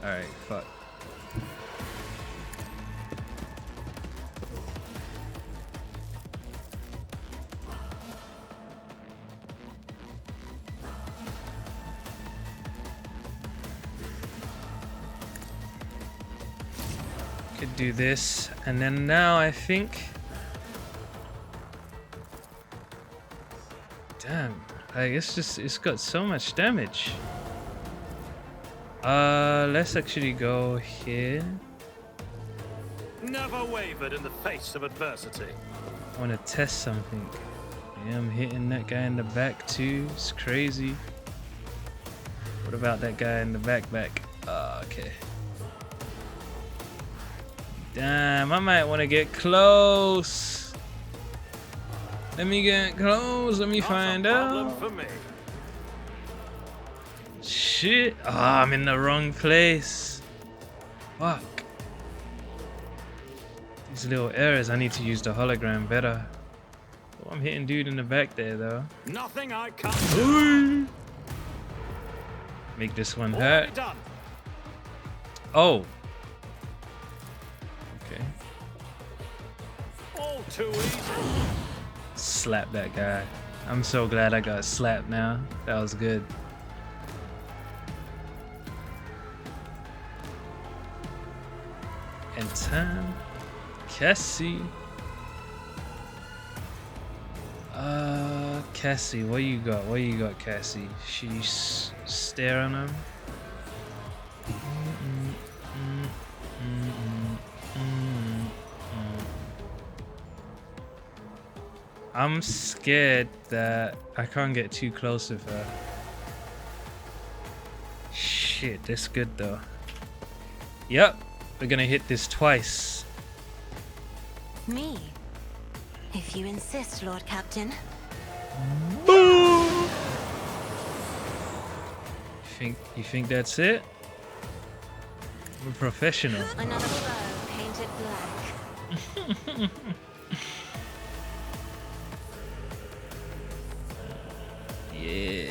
Alright, fuck. Could do this, and then now I think. Damn, like it's got so much damage. Let's actually go here. Never wavered in the face of adversity. I want to test something. Yeah, I'm hitting that guy in the back too. It's crazy. What about that guy in the back? Okay. Damn, I might want to get close. Let me get close. Let me find out. For me. Shit. Ah, I'm in the wrong place. Fuck. These little errors. I need to use the hologram better. Oh, I'm hitting dude in the back there though. Nothing I can't do. Make this one Already hurt. done. Oh. Okay. All too easy. Slap that guy. I'm so glad I got slapped now. That was good. And time. Cassie. Cassie, what you got? What you got, Cassie? She's staring him. I'm scared that I can't get too close with her. Shit, that's good though. Yep, we're gonna hit this twice. Me? If you insist, Lord Captain. Boom! You think that's it? I'm a professional. Another foe painted black. Yeah.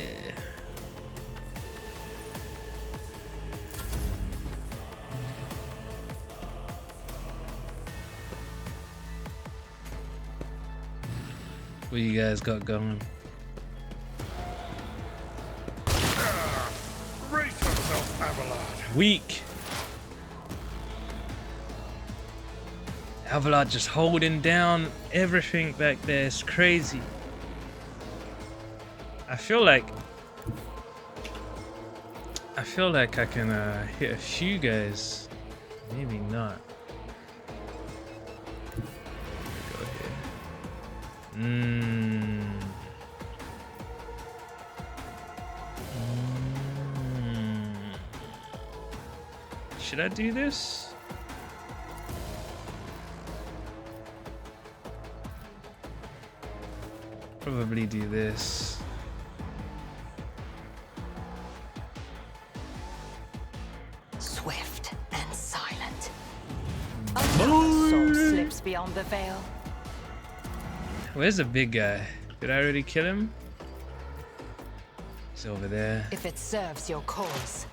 What you guys got going? Brace yourself, Abelard. Weak. Avalon just holding down everything back there. It's crazy. I feel like I can hit a few guys. Maybe not. Go here. Should I do this? Probably do this. beyond the veil. Where's the big guy? Did I already kill him? He's over there. If it serves your cause.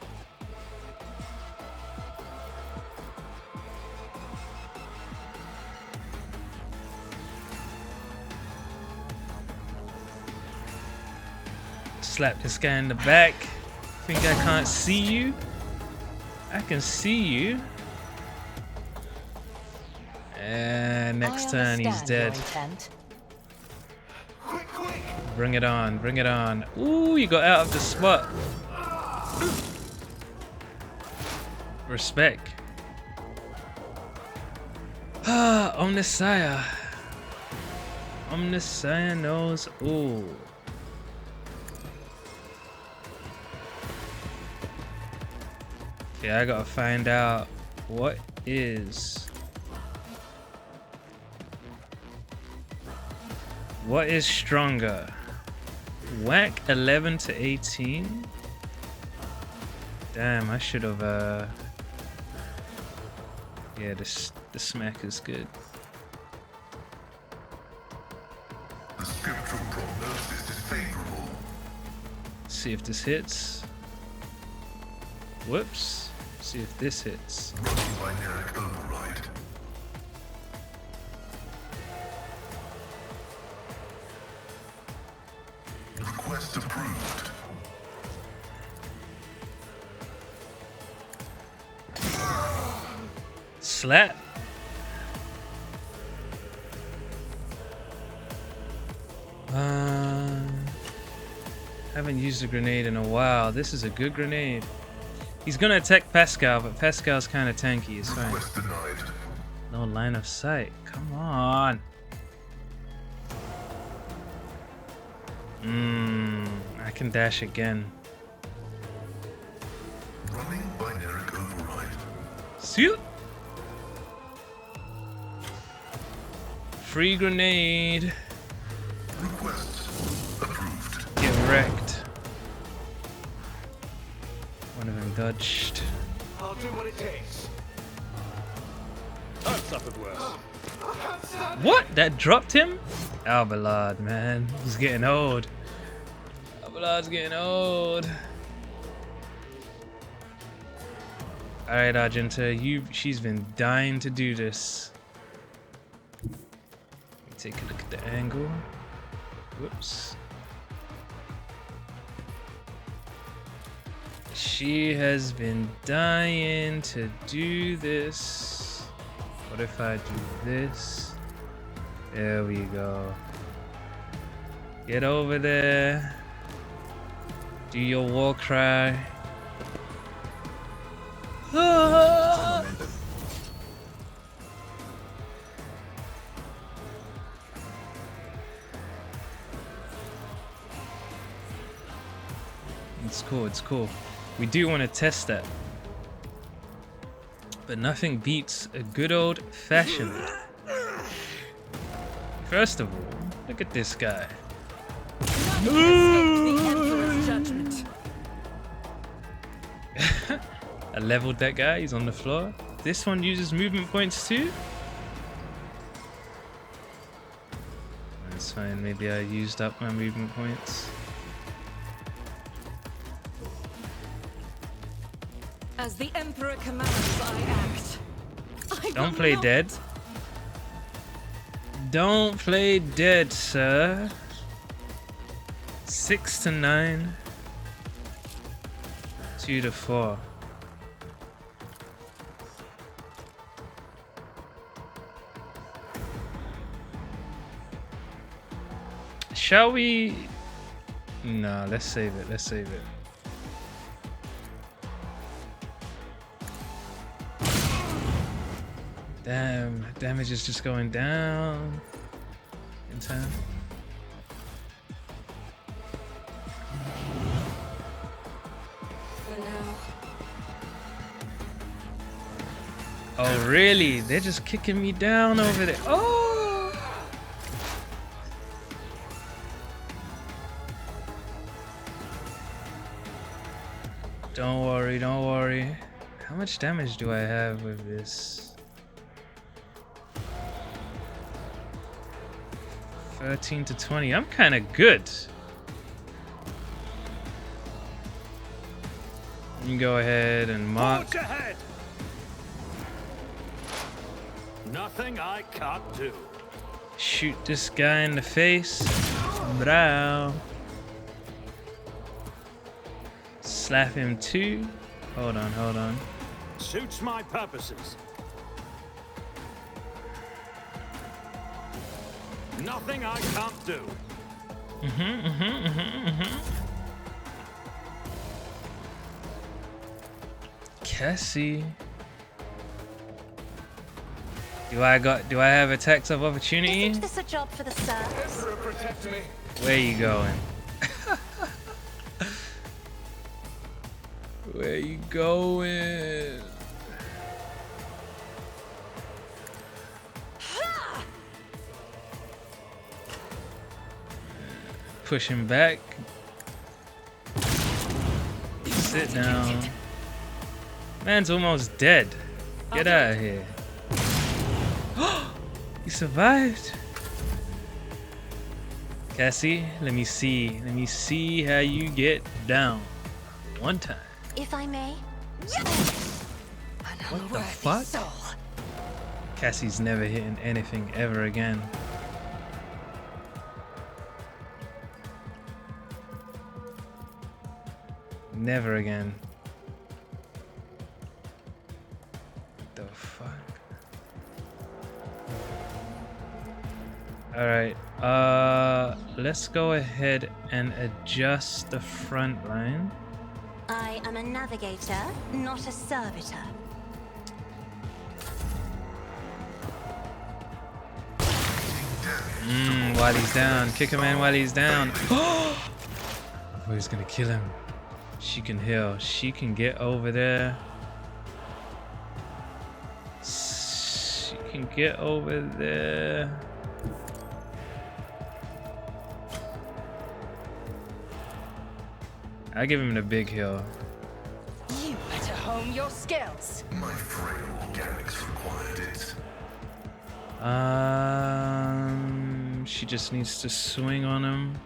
Slap this guy in the back. Think I can't see you? I can see you. And next turn he's dead. Bring it on, bring it on. Ooh, you got out of the spot. Respect. Ah, Omnissiah. Omnissiah knows. Ooh. Okay, I gotta find out what is stronger. Whack 11 to 18. Damn, I should have yeah, the smack is good. The scriptural prognosis is favorable. See if this hits. Whoops. See if this hits. Running binaric override. Request approved. Slap. Haven't used a grenade in a while. This is a good grenade. He's gonna attack Pascal, but Pascal's kind of tanky. It's fine. Request denied. No line of sight. Come on. I can dash again. Running binaric override. Shoot. Free grenade. Request approved. Get wrecked. One of them dodged. I'll do what it takes. I've suffered worse. What? That dropped him? Alballard, man. He's getting old. Alballard's getting old. Alright, Argenta, she's been dying to do this. Let me take a look at the angle. Whoops. She has been dying to do this. What if I do this? There we go. Get over there. Do your war cry. Ah! It's cool, it's cool. We do want to test that. But nothing beats a good old fashioned. First of all, look at this guy. I leveled that guy, he's on the floor. This one uses movement points too? That's fine, maybe I used up my movement points. As the Emperor commands, I act. Don't play dead. Don't play dead, sir. 6 to 9. 2 to 4. Shall we? No, let's save it. Let's save it. Damn, damage is just going down in time. Oh really? They're just kicking me down over there. Oh! Don't worry, don't worry. How much damage do I have with this? 13 to 20. I'm kind of good. You can go ahead and mark. Forge ahead! Nothing I can't do. Shoot this guy in the face. Brow. Slap him too. Hold on, hold on. Suits my purposes. Nothing I can't do. Cassie. Do I have attacks of opportunity? Isn't this a job for the serfs? Where you going? Where you going? Push him back. Sit down. Man's almost dead. Get out of here. He survived. Cassie, let me see. Let me see how you get down. One time. If I may. What the fuck? Cassie's never hitting anything ever again. Never again. The fuck? Alright, let's go ahead and adjust the front line. I am a navigator, not a servitor. While he's down. Kick him in while he's down. Oh, he's gonna kill him. She can heal. She can get over there. She can get over there. I give him the big heal. You better hone your skills. My frail organics required it. She just needs to swing on him.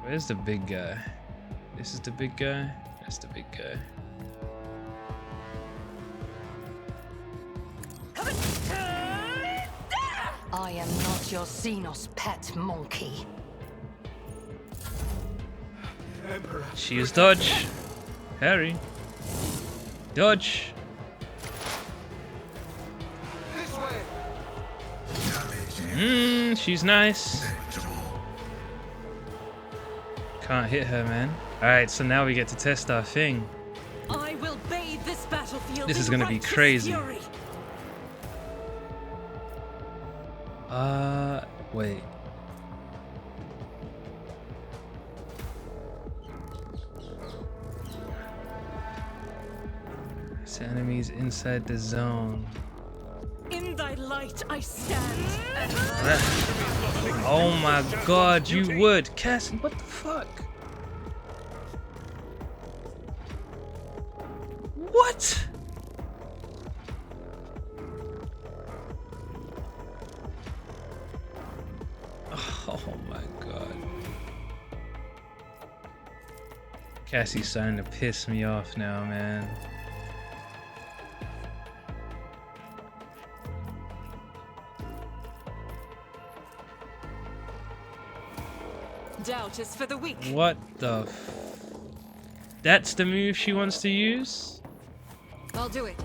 Where's the big guy? This is the big guy? That's the big guy. I am not your Xenos pet monkey. She is dodge. Harry. Dodge. She's nice. Can't hit her, man. Alright, so now we get to test our thing. I will bathe this battlefield. This is in gonna be righteous crazy. fury. Wait. This enemy's inside the zone. In thy light I stand. Oh my god, you would. Cassie, what the fuck? What? Oh my god. Cassie's starting to piss me off now, man. Doubt is for the weak. What the That's the move she wants to use? I'll do it.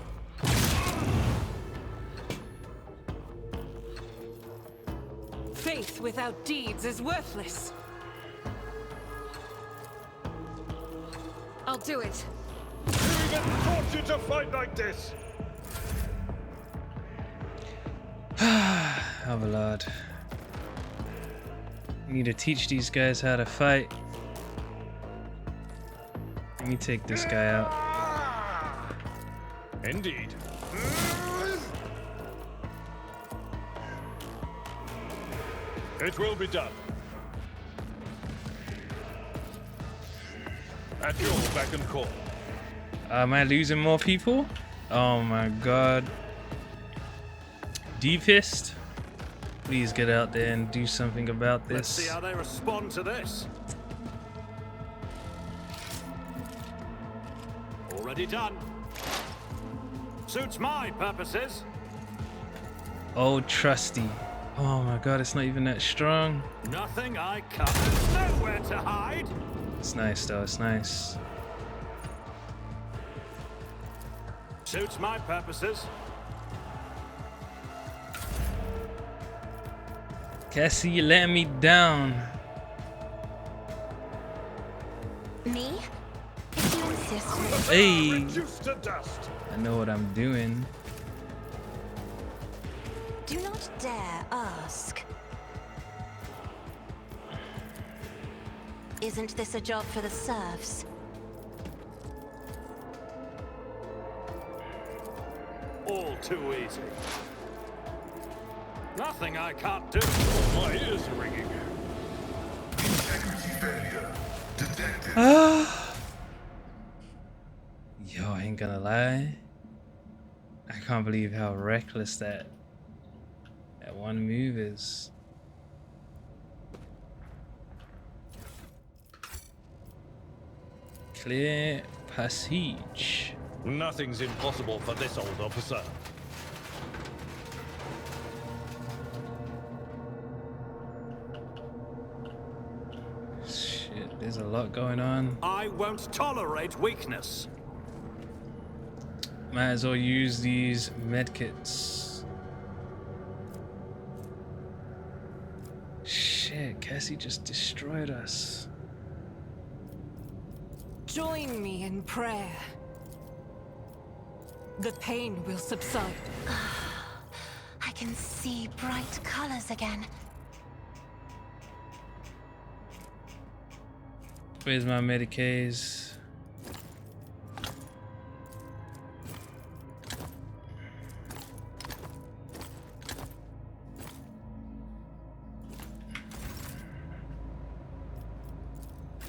Faith without deeds is worthless. I'll do it. Who even taught you to fight like this? Oh my lord. We need to teach these guys how to fight. Let me take this guy out. Indeed. It will be done. At your beck and call. Am I losing more people? Oh my god. deepest. Please get out there and do something about this. Let's see how they respond to this. Already done. Suits my purposes. Oh, trusty. Oh my god, it's not even that strong. Nothing I can't. There's nowhere to hide. It's nice though, it's nice. Suits my purposes. Cassie, you letting me down. Me? If you insist. Hey, Reduced to dust. I know what I'm doing. Do not dare ask. Isn't this a job for the serfs? All too easy. Nothing I can't do. My ears are ringing. Integrity failure detected. Yo, I ain't gonna lie. I can't believe how reckless that one move is. Clear passage. Nothing's impossible for this old officer. Shit, there's a lot going on. I won't tolerate weakness. Might as well use these medkits. Shit, Cassie just destroyed us. Join me in prayer. The pain will subside. I can see bright colors again. Where's my Medicaid?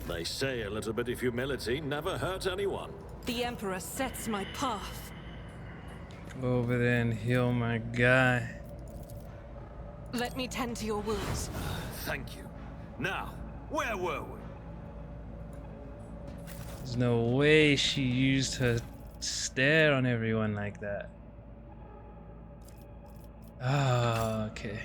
They say a little bit of humility never hurt anyone. The Emperor sets my path. Go over there and heal my guy. Let me tend to your wounds. Thank you. Now, where were we? There's no way she used her stare on everyone like that. Ah, okay.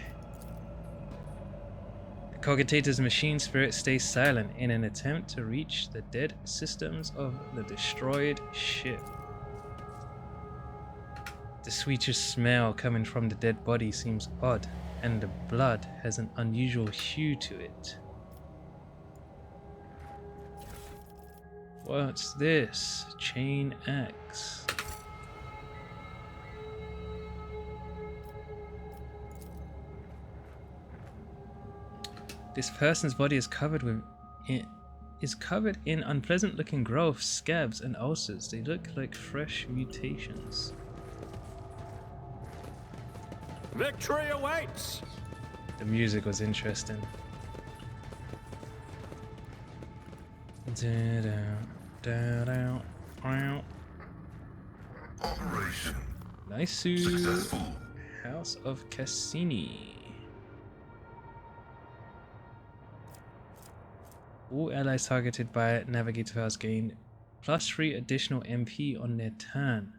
The Cogitator's machine spirit stays silent in an attempt to reach the dead systems of the destroyed ship. The sweetest smell coming from the dead body seems odd, and the blood has an unusual hue to it. What's this? Chain axe. This person's body is covered in unpleasant-looking growths, scabs, and ulcers. They look like fresh mutations. Victory awaits! The music was interesting. Operation Nice. successful. House of Cassini. All allies targeted by Navigator files gain +3 additional MP on their turn.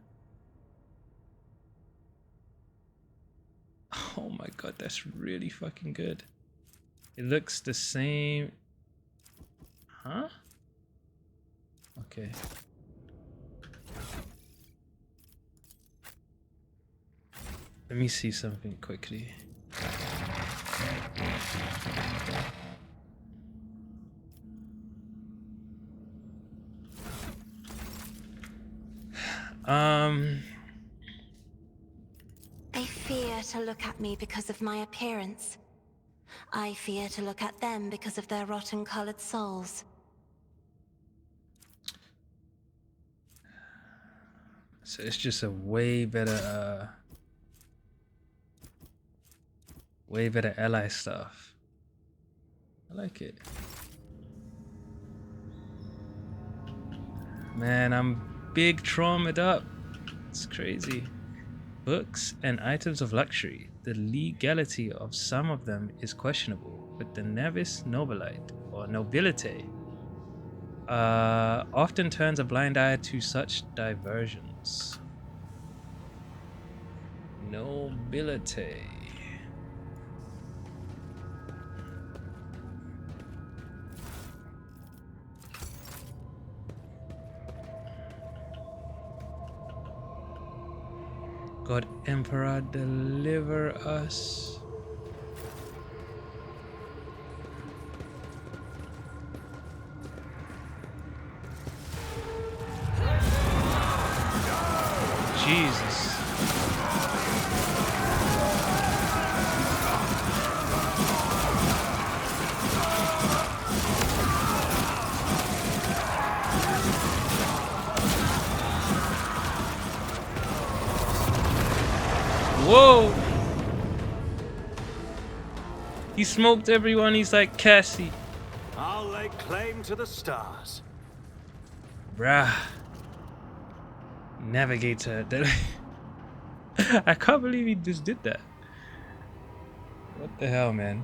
Oh my god, that's really fucking good. It looks the same. Huh? Okay. Let me see something quickly. They fear to look at me because of my appearance. I fear to look at them because of their rotten-colored souls. So it's just a way better ally stuff. I like it. Man, I'm big traumatized up. It's crazy. Books and items of luxury. The legality of some of them is questionable, but the Navis Nobilite, or Nobilite, often turns a blind eye to such diversions. Nobility. God Emperor, deliver us. Jesus. Whoa! He smoked everyone. He's like Cassie. I'll lay claim to the stars. Bruh. Navigator. I can't believe he just did that. What the hell, man?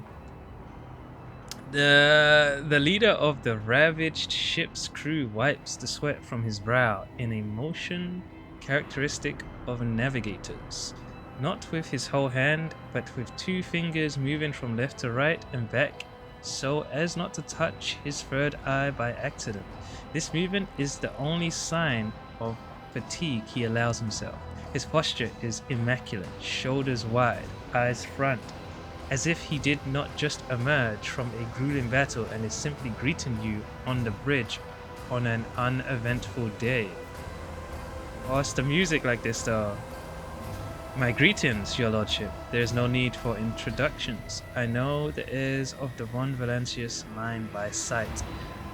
The leader of the ravaged ship's crew wipes the sweat from his brow in a motion characteristic of navigators. Not with his whole hand, but with two fingers moving from left to right and back so as not to touch his third eye by accident. This movement is the only sign of fatigue he allows himself. His posture is immaculate, shoulders wide, eyes front, as if he did not just emerge from a grueling battle and is simply greeting you on the bridge on an uneventful day. What's the music like this though? My greetings, your lordship. There is no need for introductions. I know the heirs of the von Valancius line by sight.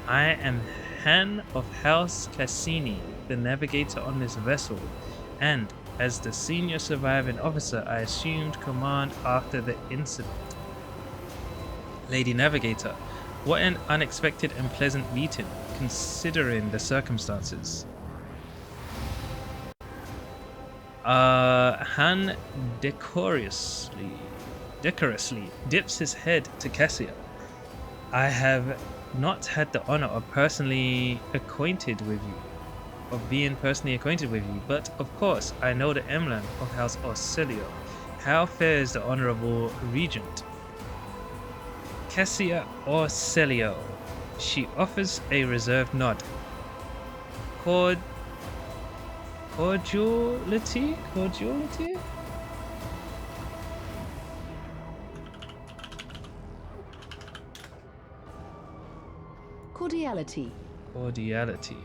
I am Han of House Cassini, the navigator on this vessel, and as the senior surviving officer, I assumed command after the incident. Lady Navigator, what an unexpected and pleasant meeting, considering the circumstances. Han decorously dips his head to Cassia. I have not had the honor of being personally acquainted with you, but of course I know the emblem of House Orsilio. How fares the honorable regent? Cassia Orsilio. She offers a reserved nod. Cordiality? Cordiality.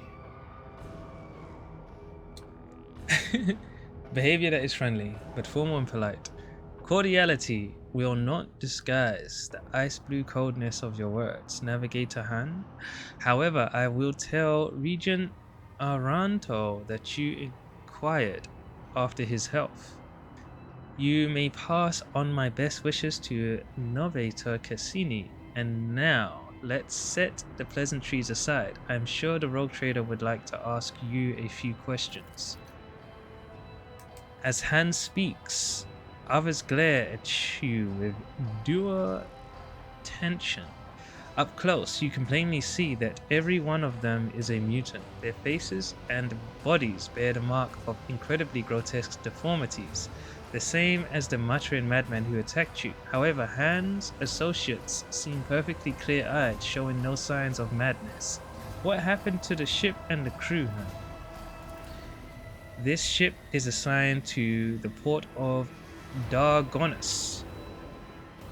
Behavior that is friendly, but formal and polite. Cordiality will not disguise the ice blue coldness of your words, Navigator Han. However, I will tell Regent Aranto that you inquired after his health. You may pass on my best wishes to Novator Cassini, and now let's set the pleasantries aside. I'm sure the rogue trader would like to ask you a few questions. As Han speaks, others glare at you with due attention. Up close, you can plainly see that every one of them is a mutant. Their faces and bodies bear the mark of incredibly grotesque deformities, the same as the muttering madman who attacked you. However, Han's associates seem perfectly clear-eyed, showing no signs of madness. What happened to the ship and the crew, Han? This ship is assigned to the port of Dargonus.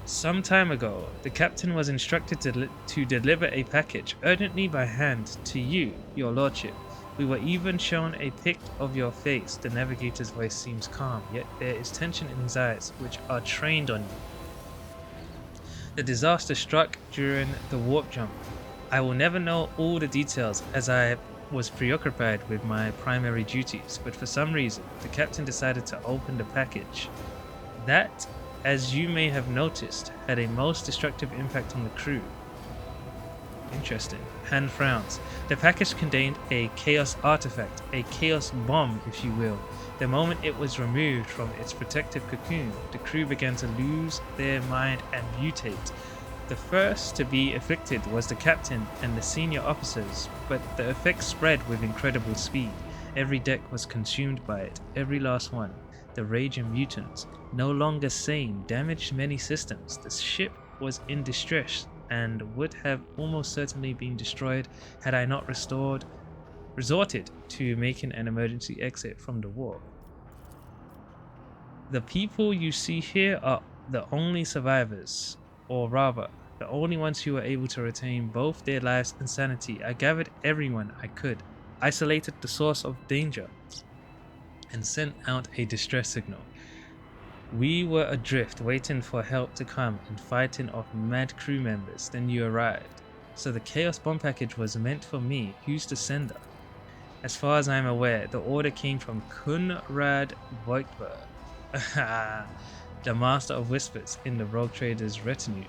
Some time ago, the captain was instructed to deliver a package urgently by hand to you, your lordship. We were even shown a pic of your face. The navigator's voice seems calm, yet there is tension in his eyes, which are trained on you. The disaster struck during the warp jump. I will never know all the details as I was preoccupied with my primary duties, but for some reason, the captain decided to open the package. That, as you may have noticed, had a most destructive impact on the crew. Interesting. Han frowns. The package contained a chaos artifact, a chaos bomb, if you will. The moment it was removed from its protective cocoon, the crew began to lose their mind and mutate. The first to be afflicted was the captain and the senior officers, but the effect spread with incredible speed. Every deck was consumed by it, every last one. The raging mutants, no longer sane, damaged many systems. The ship was in distress and would have almost certainly been destroyed had I not resorted to making an emergency exit from the warp. The people you see here are the only survivors, or rather, the only ones who were able to retain both their lives and sanity. I gathered everyone I could, isolated the source of danger, and sent out a distress signal. We were adrift, waiting for help to come and fighting off mad crew members. Then you arrived. So the Chaos Bomb package was meant for me. Who's the sender? As far as I'm aware, the order came from Kunrad Voigtberg, the Master of Whispers in the Rogue Trader's retinue.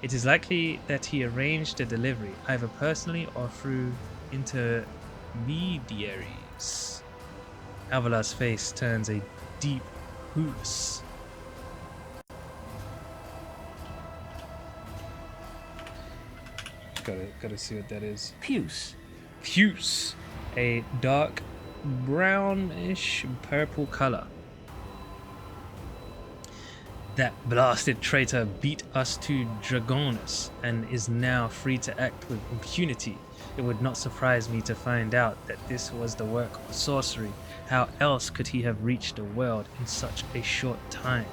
It is likely that he arranged the delivery, either personally or through intermediaries. Avalar's face turns a deep hoops. Gotta see what that is. Puce. Puce, a dark brownish purple color. That blasted traitor beat us to Dragonus and is now free to act with impunity. It would not surprise me to find out that this was the work of sorcery. How else could he have reached the world in such a short time?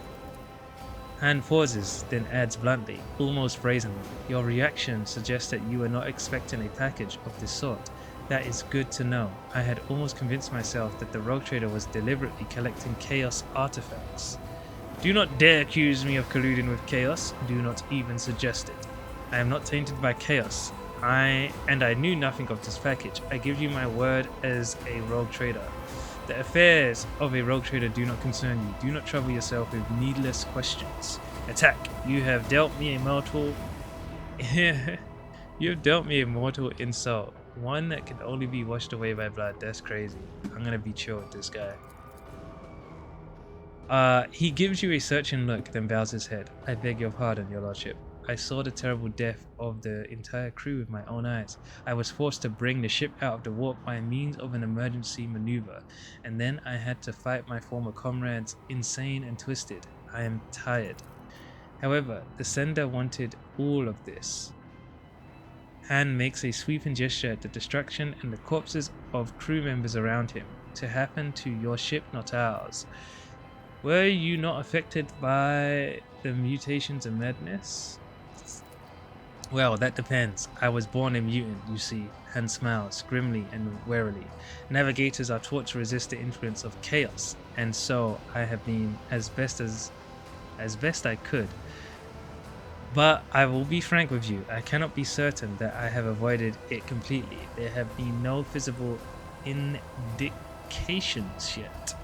Han pauses, then adds bluntly, almost brazenly, "Your reaction suggests that you were not expecting a package of this sort. That is good to know. I had almost convinced myself that the Rogue Trader was deliberately collecting chaos artifacts. Do not dare accuse me of colluding with chaos. Do not even suggest it. I am not tainted by chaos. I knew nothing of this package. I give you my word as a Rogue Trader. The affairs of a Rogue Trader do not concern you. Do not trouble yourself with needless questions. Attack. You have dealt me a mortal insult. One that can only be washed away by blood. That's crazy. I'm gonna be chill with this guy." He gives you a searching look, then bows his head. "I beg your pardon, your lordship. I saw the terrible death of the entire crew with my own eyes. I was forced to bring the ship out of the warp by means of an emergency maneuver, and then I had to fight my former comrades, insane and twisted. I am tired. However, the sender wanted all of this." Han makes a sweeping gesture at the destruction and the corpses of crew members around him. "To happen to your ship, not ours. Were you not affected by the mutations and madness?" "Well, that depends. I was born a mutant, you see." Han smiles, grimly and warily. "Navigators are taught to resist the influence of chaos, and so I have been as best I could. But I will be frank with you, I cannot be certain that I have avoided it completely. There have been no visible indications yet."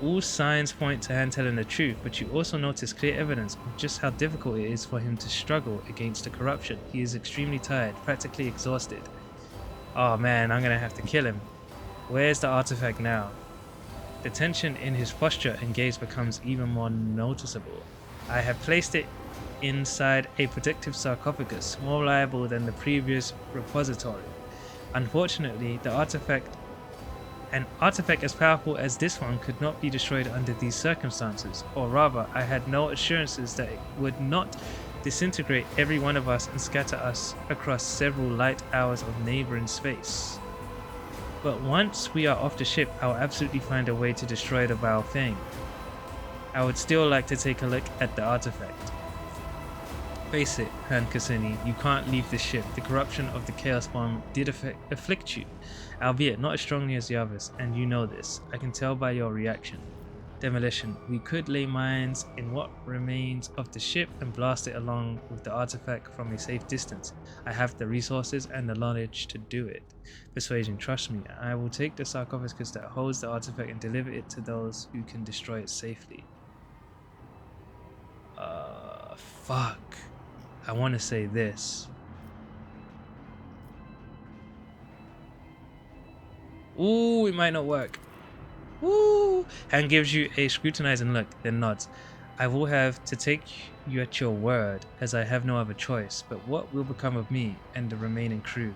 All signs point to Han telling the truth, but you also notice clear evidence of just how difficult it is for him to struggle against the corruption. He is extremely tired, practically exhausted. Oh man, I'm gonna have to kill him. Where's the artifact now? The tension in his posture and gaze becomes even more noticeable. "I have placed it inside a protective sarcophagus, more reliable than the previous repository. Unfortunately, an artifact as powerful as this one could not be destroyed under these circumstances, or rather, I had no assurances that it would not disintegrate every one of us and scatter us across several light hours of neighboring space. But once we are off the ship, I'll absolutely find a way to destroy the vile thing. I would still like to take a look at the artifact." "Face it, Han Cassini, you can't leave the ship. The corruption of the Chaos Bomb did afflict you, albeit not as strongly as the others, and you know this. I can tell by your reaction. Demolition. We could lay mines in what remains of the ship and blast it along with the artifact from a safe distance. I have the resources and the knowledge to do it. Persuasion. Trust me, I will take the sarcophagus that holds the artifact and deliver it to those who can destroy it safely." Fuck. I want to say this. Ooh, it might not work. Ooh. Hand gives you a scrutinizing look, then nods. I will have to take you at your word, as I have no other choice. But what will become of me and the remaining crew?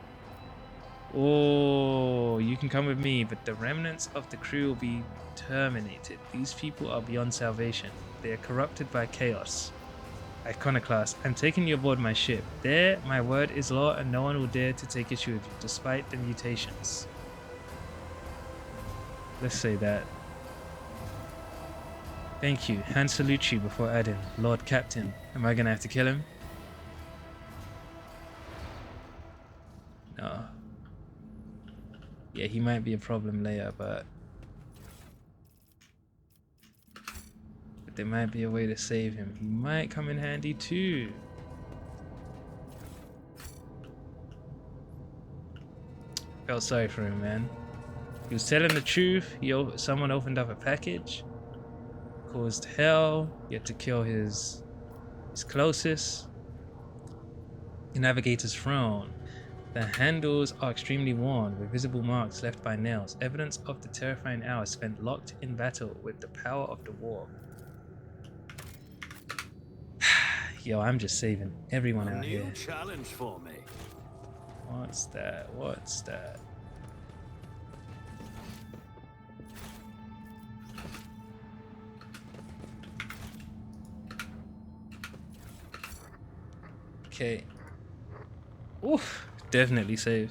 Oh, you can come with me, but the remnants of the crew will be terminated. These people are beyond salvation. They are corrupted by chaos. Iconoclast, I'm taking you aboard my ship. There, my word is law, and no one will dare to take issue with you, despite the mutations. Let's say that. Thank you. Hand salute you before adding, Lord Captain. Am I gonna have to kill him? No. Yeah, he might be a problem later, but there might be a way to save him. He might come in handy too. Felt sorry for him, man. He was telling the truth. Someone opened up a package, caused hell. He had to kill his closest. The Navigator's throne. The handles are extremely worn, with visible marks left by nails, evidence of the terrifying hours spent locked in battle with the power of the war. Yo, I'm just saving everyone out here. New challenge for me. What's that? What's that? Okay. Oof, definitely save.